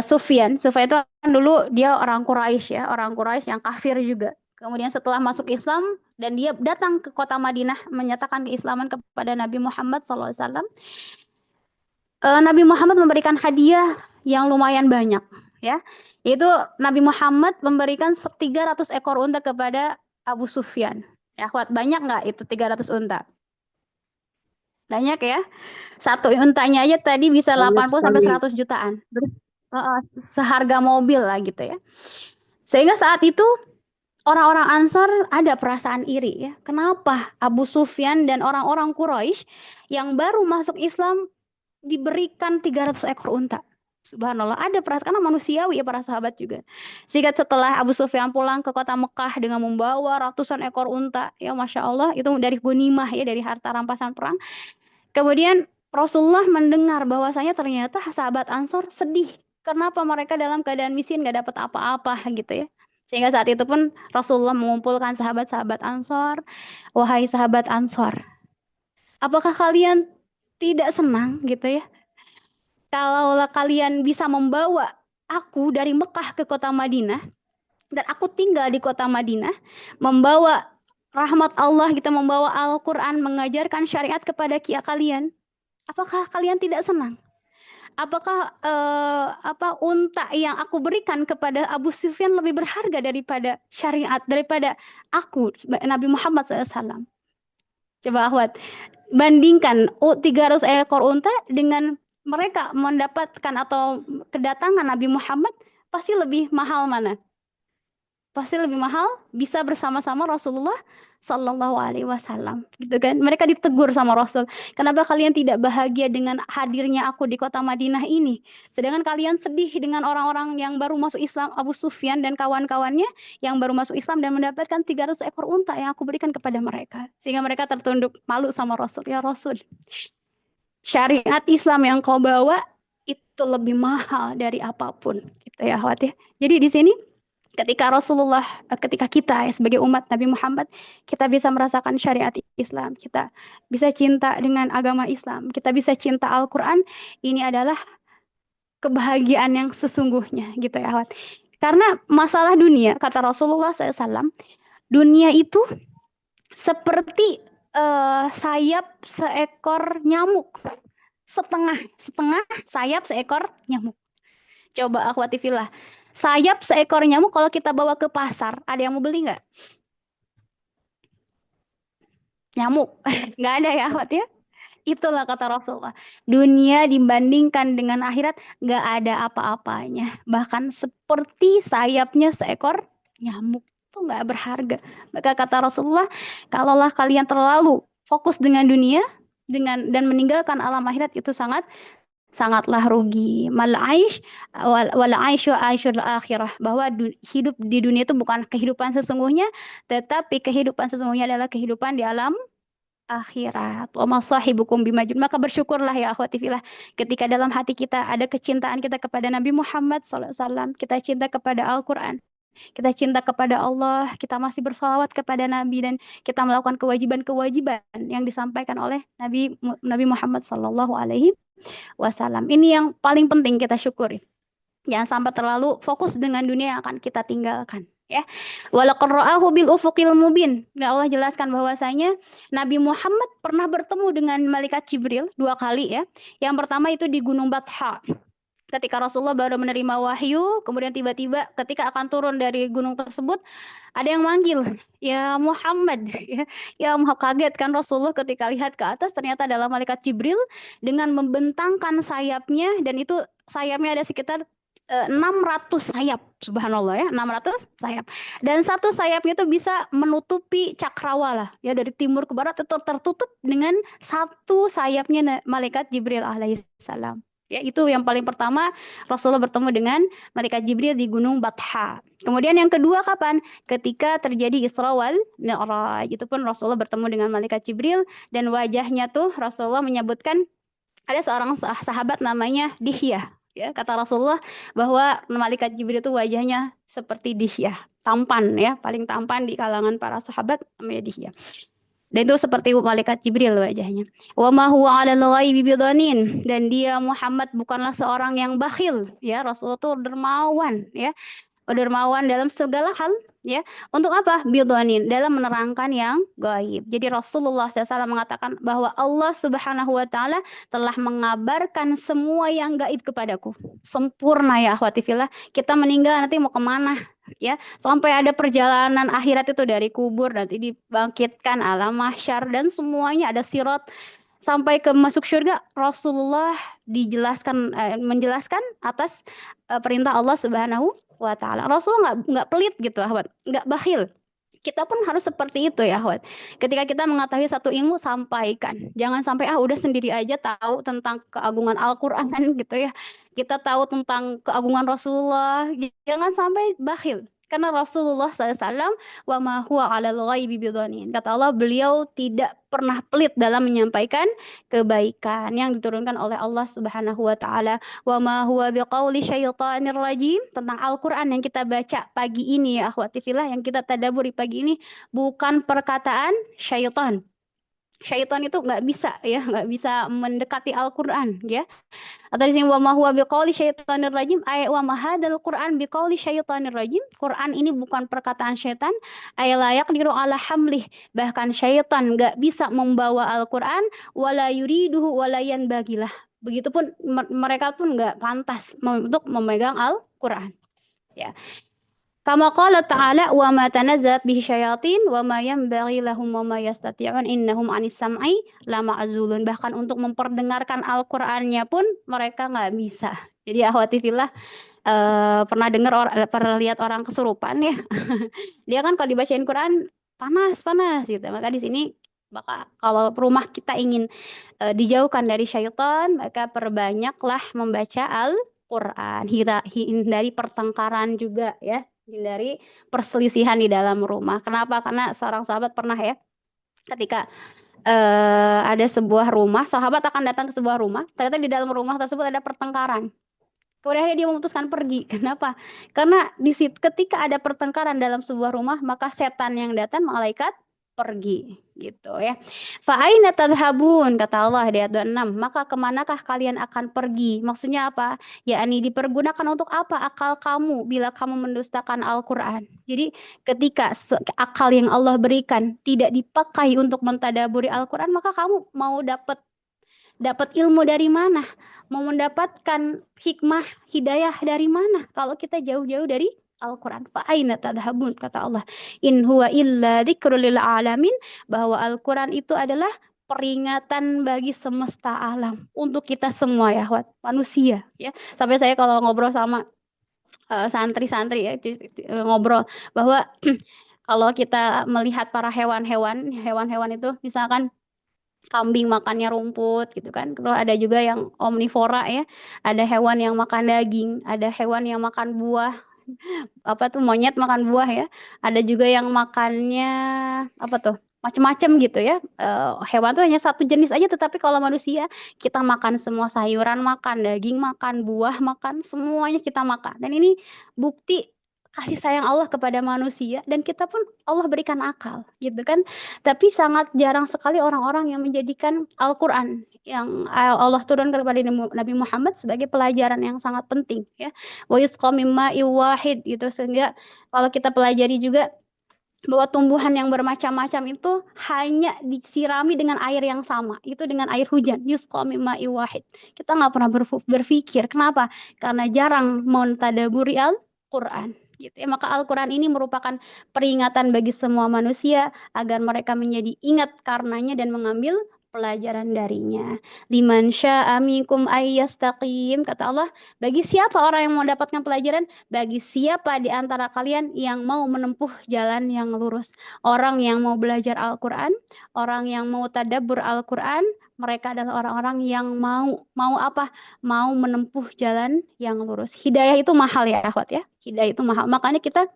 Sufyan itu kan dulu dia orang Quraisy ya, orang Quraisy yang kafir juga. Kemudian setelah masuk Islam dan dia datang ke kota Madinah menyatakan keislaman kepada Nabi Muhammad SAW. Nabi Muhammad memberikan hadiah yang lumayan banyak ya. Itu Nabi Muhammad memberikan 300 ekor unta kepada Abu Sufyan. Ya, akhwat, banyak nggak itu 300 unta? Banyak ya. Satu untanya aja tadi bisa 80 sampai 100 jutaan. Seharga mobil lah gitu ya. Sehingga saat itu orang-orang Ansar ada perasaan iri ya. Kenapa Abu Sufyan dan orang-orang Quraisy yang baru masuk Islam diberikan 300 ekor unta? Subhanallah, ada perasaan, karena manusiawi ya para sahabat juga. Sehingga setelah Abu Sufyan pulang ke kota Mekah dengan membawa ratusan ekor unta, ya Masya Allah, itu dari ghanimah ya, dari harta rampasan perang. Kemudian Rasulullah mendengar bahwasanya ternyata sahabat Ansor sedih. Kenapa mereka dalam keadaan miskin, gak dapat apa-apa gitu ya. Sehingga saat itu pun Rasulullah mengumpulkan sahabat-sahabat Ansor. Wahai sahabat Ansor, apakah kalian tidak senang gitu ya, kalau kalian bisa membawa aku dari Mekah ke kota Madinah, dan aku tinggal di kota Madinah, membawa rahmat Allah kita membawa Al-Quran, mengajarkan syariat kepada kalian. Apakah kalian tidak senang? Apakah unta yang aku berikan kepada Abu Sufyan lebih berharga daripada syariat, daripada aku, Nabi Muhammad SAW? Coba akhwat, bandingkan 300 ekor unta dengan mereka mendapatkan atau kedatangan Nabi Muhammad, pasti lebih mahal mana? Pasti lebih mahal bisa bersama-sama Rasulullah Sallallahu Alaihi Wasallam, gitu kan? Mereka ditegur sama Rasul, kenapa kalian tidak bahagia dengan hadirnya aku di kota Madinah ini, sedangkan kalian sedih dengan orang-orang yang baru masuk Islam, Abu Sufyan dan kawan-kawannya yang baru masuk Islam dan mendapatkan 300 ekor unta yang aku berikan kepada mereka, sehingga mereka tertunduk malu sama Rasul. Ya Rasul, syariat Islam yang kau bawa itu lebih mahal dari apapun, gitu ya, khawatir. Jadi di sini ketika kita sebagai umat Nabi Muhammad, kita bisa merasakan syariat Islam, kita bisa cinta dengan agama Islam, kita bisa cinta Al-Quran, ini adalah kebahagiaan yang sesungguhnya, gitu ya, Ahwat. Karena masalah dunia, kata Rasulullah SAW, dunia itu seperti sayap seekor nyamuk, setengah sayap seekor nyamuk. Coba akhwati fillah, sayap seekor nyamuk kalau kita bawa ke pasar, ada yang mau beli nggak? Nyamuk. Nggak ada ya, akhwat ya? Itulah kata Rasulullah. Dunia dibandingkan dengan akhirat nggak ada apa-apanya. Bahkan seperti sayapnya seekor nyamuk. Itu nggak berharga. Maka kata Rasulullah, kalaulah kalian terlalu fokus dengan dunia dan meninggalkan alam akhirat, itu sangatlah rugi. Mal aish wal aisyu aisyul akhirah, bahwa hidup di dunia itu bukan kehidupan sesungguhnya, tetapi kehidupan sesungguhnya adalah kehidupan di alam akhirat. Wa masahibukum bimajnun. Maka bersyukurlah ya akhwati fillah, ketika dalam hati kita ada kecintaan kita kepada Nabi Muhammad SAW, kita cinta kepada Al-Quran, kita cinta kepada Allah, kita masih bersolawat kepada Nabi, dan kita melakukan kewajiban-kewajiban yang disampaikan oleh Nabi Muhammad SAW. Ini yang paling penting kita syukuri. Jangan sampai terlalu fokus dengan dunia yang akan kita tinggalkan, ya. Walaqad ra'ahu bil ufuqil mubin. Dan Allah jelaskan bahwasanya Nabi Muhammad pernah bertemu dengan malaikat Jibril 2 kali, ya. Yang pertama itu di Gunung Batha. Ketika Rasulullah baru menerima wahyu, kemudian tiba-tiba ketika akan turun dari gunung tersebut, ada yang manggil, ya Muhammad. Ya Muhammad, kaget kan Rasulullah ketika lihat ke atas, ternyata adalah malaikat Jibril dengan membentangkan sayapnya, dan itu sayapnya ada sekitar 600 sayap, subhanallah ya, 600 sayap. Dan satu sayapnya itu bisa menutupi cakrawala, ya, dari timur ke barat itu tertutup dengan satu sayapnya malaikat Jibril alaihissalam. Ya, itu yang paling pertama Rasulullah bertemu dengan malaikat Jibril di Gunung Batha. Kemudian yang kedua kapan? Ketika terjadi Isra wal Mi'raj. Itu pun Rasulullah bertemu dengan malaikat Jibril, dan wajahnya tuh Rasulullah menyebutkan ada seorang sahabat namanya Dihyah. Ya, kata Rasulullah bahwa malaikat Jibril itu wajahnya seperti Dihyah, tampan, ya, paling tampan di kalangan para sahabat namanya Dihyah. Dan itu seperti malaikat Jibril wajahnya. Wa ma huwa 'alal ghaibi bidanin, dan dia Muhammad bukanlah seorang yang bakhil, ya. Rasulullah itu dermawan, ya. Dermawan dalam segala hal, ya. Untuk apa? Bidanin, dalam menerangkan yang gaib. Jadi Rasulullah SAW mengatakan bahwa Allah Subhanahu wa taala telah mengabarkan semua yang gaib kepadaku. Sempurna ya akhwati fillah. Kita meninggal nanti mau kemana? Ya, sampai ada perjalanan akhirat itu dari kubur, nanti dibangkitkan alam mahsyar, dan semuanya ada sirat sampai ke masuk surga. Rasulullah menjelaskan atas perintah Allah Subhanahu wa taala. Rasulullah nggak pelit gitu, ahwat, nggak bakhil. Kita pun harus seperti itu ya, ahwat. Ketika kita mengetahui satu ilmu, sampaikan. Jangan sampai udah sendiri aja tahu tentang keagungan Al-Qur'an gitu ya. Kita tahu tentang keagungan Rasulullah. Jangan sampai bakhil. Karena Rasulullah SAW, wa ma huwa 'alal ghaibi bidanin. Kata Allah, beliau tidak pernah pelit dalam menyampaikan kebaikan yang diturunkan oleh Allah Subhanahu wa taala. Wa ma huwa biqauli syaitanir rajim. Tentang Al-Qur'an yang kita baca pagi ini ya akhwati fillah, yang kita tadabburi pagi ini, bukan perkataan syaitan. syaitan itu nggak bisa ya, nggak bisa mendekati Al-Qur'an ya. Atau di sini wa ma huwa biqauli syaitonir rajim, ay wa ma hadzal Qur'an biqauli syaitonir rajim. Quran ini bukan perkataan syaitan, ay la yaqdiru ala hamlih. Bahkan syaitan nggak bisa membawa Al-Qur'an, wala yuriduhu wala yanbagilah. Begitupun mereka pun nggak pantas untuk memegang Al-Qur'an. Ya. Kama qala ta'ala wa ma tanazzat bihi syayatin wa ma yanbaghi lahum wa ma yastati'un innahum 'anis sam'i la ma'zulun. Bahkan untuk memperdengarkan Al-Qur'annya pun mereka nggak bisa. Jadi akhwati fillah, pernah lihat orang kesurupan ya. Dia kan kalau dibacain Quran panas gitu. Maka di sini kalau rumah kita ingin dijauhkan dari syaitan, maka perbanyaklah membaca Al-Quran, hindari pertengkaran juga ya, hindari perselisihan di dalam rumah. Kenapa? Karena seorang sahabat pernah ya, ketika ada sebuah rumah, sahabat akan datang ke sebuah rumah, ternyata di dalam rumah tersebut ada pertengkaran. Kemudian dia memutuskan pergi. Kenapa? Karena ketika ada pertengkaran dalam sebuah rumah, maka setan yang datang, malaikat pergi gitu ya. Fa aina tadhhabun, kata Allah di ayat 26, maka kemanakah kalian akan pergi? Maksudnya apa? Yakni dipergunakan untuk apa akal kamu bila kamu mendustakan Al-Qur'an. Jadi ketika akal yang Allah berikan tidak dipakai untuk mentadaburi Al-Qur'an, maka kamu mau dapat ilmu dari mana? Mau mendapatkan hikmah, hidayah dari mana? Kalau kita jauh-jauh dari Al-Quran. Fa'aina tadhabun, kata Allah. In huwa illa dzikrul lil alamin, bahwa Al-Quran itu adalah peringatan bagi semesta alam, untuk kita semua ya, manusia ya. Sampai saya kalau ngobrol sama santri-santri ya, ngobrol bahwa kalau kita melihat para hewan-hewan itu misalkan kambing makannya rumput gitu kan. Terus ada juga yang omnivora ya. Ada hewan yang makan daging, ada hewan yang makan buah. Apa tuh, monyet makan buah ya. Ada juga yang makannya apa tuh? Macam-macam gitu ya. Hewan tuh hanya satu jenis aja, tetapi kalau manusia kita makan semua sayuran, makan daging, makan buah, makan semuanya kita makan. Dan ini bukti kasih sayang Allah kepada manusia, dan kita pun Allah berikan akal gitu kan. Tapi sangat jarang sekali orang-orang yang menjadikan Al-Qur'an yang Allah turunkan kepada Nabi Muhammad sebagai pelajaran yang sangat penting ya. Wa yusqa mim ma'in wahid gitu, sehingga kalau kita pelajari juga bahwa tumbuhan yang bermacam-macam itu hanya disirami dengan air yang sama, itu dengan air hujan, yusqa mim ma'in wahid. Kita nggak pernah berpikir, kenapa? Karena jarang mentadaburi Al-Qur'an gitu ya. Maka Al-Qur'an ini merupakan peringatan bagi semua manusia agar mereka menjadi ingat karenanya dan mengambil pelajaran darinya. Liman syaa minkum ayyastaqim, kata Allah, bagi siapa orang yang mau mendapatkan pelajaran, bagi siapa di antara kalian yang mau menempuh jalan yang lurus. Orang yang mau belajar Al-Qur'an, orang yang mau tadabbur Al-Qur'an, mereka adalah orang-orang yang mau apa? Mau menempuh jalan yang lurus. Hidayah itu mahal ya, akhwat ya. Hidayah itu mahal. Makanya kita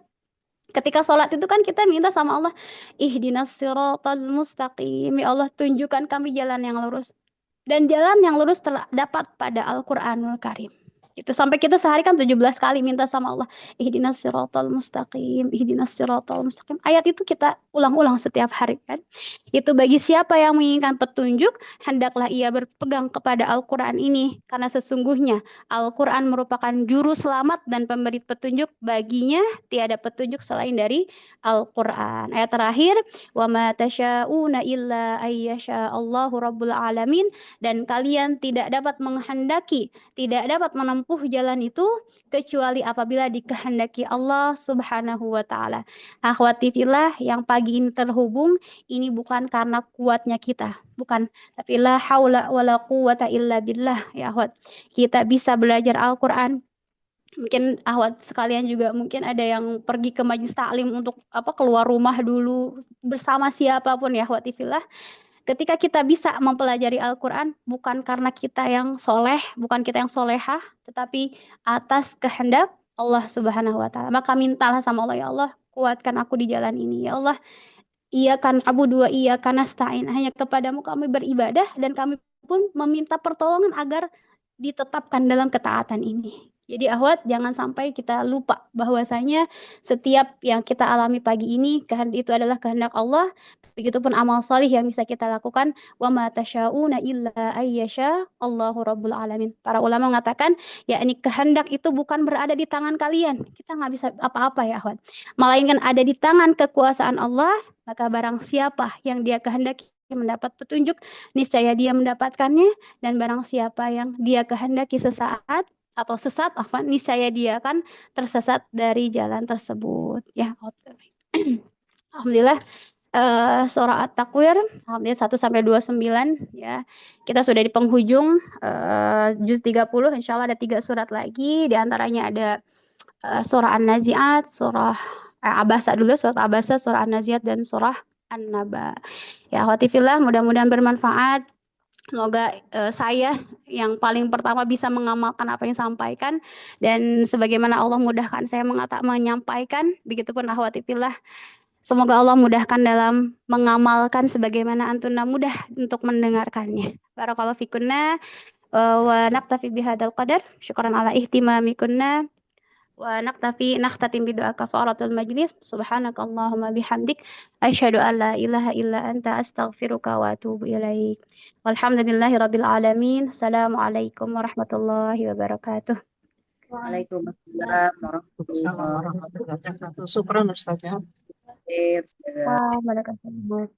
ketika sholat itu kan kita minta sama Allah, ihdinas siratal mustaqim, ya Allah tunjukkan kami jalan yang lurus. Dan jalan yang lurus terdapat pada Al-Qur'anul Karim. Itu sampai kita sehari kan 17 kali minta sama Allah, ihdinas siratal mustaqim, ihdinas siratal mustaqim. Ayat itu kita ulang-ulang setiap hari kan. Itu bagi siapa yang menginginkan petunjuk, hendaklah ia berpegang kepada Al-Qur'an ini, karena sesungguhnya Al-Qur'an merupakan juru selamat dan pemberi petunjuk, baginya tiada petunjuk selain dari Al-Qur'an. Ayat terakhir, wa ma tasyauna illa ayyasha Allahu rabbul alamin, dan kalian tidak dapat menghendaki, tidak dapat menempuh jalan itu kecuali apabila dikehendaki Allah Subhanahu wa taala. Akhwati fillah yang pagi ini terhubung, ini bukan karena kuatnya kita, bukan, tapi la haula wala quwata illa billah ya akhwat. Kita bisa belajar Al-Qur'an. Mungkin akhwat sekalian juga mungkin ada yang pergi ke majelis taklim untuk keluar rumah dulu bersama siapapun ya akhwati fillah. Ketika kita bisa mempelajari Al-Qur'an, bukan karena kita yang soleh, bukan kita yang solehah, tetapi atas kehendak Allah Subhanahu wa taala. Maka mintalah sama Allah, ya Allah, kuatkan aku di jalan ini. Ya Allah, iyyaka na'budu wa iyyaka nasta'in. Hanya kepadamu kami beribadah, dan kami pun meminta pertolongan agar ditetapkan dalam ketaatan ini. Jadi akhwat, jangan sampai kita lupa bahwasanya setiap yang kita alami pagi ini itu adalah kehendak Allah. Begitupun amal solih yang bisa kita lakukan. Wa ma tasyauna illa ayyasha Allahu rabbul alamin. Para ulama mengatakan, yakni kehendak itu bukan berada di tangan kalian. Kita nggak bisa apa-apa ya akhwat. Melainkan ada di tangan kekuasaan Allah. Maka barang siapa yang dia kehendaki mendapat petunjuk, niscaya dia mendapatkannya. Dan barang siapa yang dia kehendaki sesaat atau sesat, niscaya dia akan tersesat dari jalan tersebut. Ya, alhamdulillah. Surah At-Takwir, alhamdulillah 1 sampai 29 ya. Kita sudah di penghujung juz 30, insya Allah ada 3 surat lagi. Di antaranya ada surah An-Nazi'at, surah Abasa dulu, surat Abasa, surah An-Nazi'at, dan surah An-Naba. Ya, khawatifillah, mudah-mudahan bermanfaat. Semoga saya yang paling pertama bisa mengamalkan apa yang sampaikan, dan sebagaimana Allah mudahkan saya menyampaikan, begitupun akhwati fillah, semoga Allah mudahkan dalam mengamalkan sebagaimana antuna mudah untuk mendengarkannya. Barakallahu fikunna wa naktafi bihadzal qadar. Syukran ala ihtimamikunna. Wa nakhtatim bidoa kafaratul majlis. Subhanakallahumma bihamdik asyhadu an la ilaha illa anta astaghfiruka wa atubu ilaik. Walhamdulillahi rabbil alamin. Assalamualaikum warahmatullahi wabarakatuh. Waalaikumsalam warahmatullahi wabarakatuh. Syukran Ustazah. Waalaikumsalam.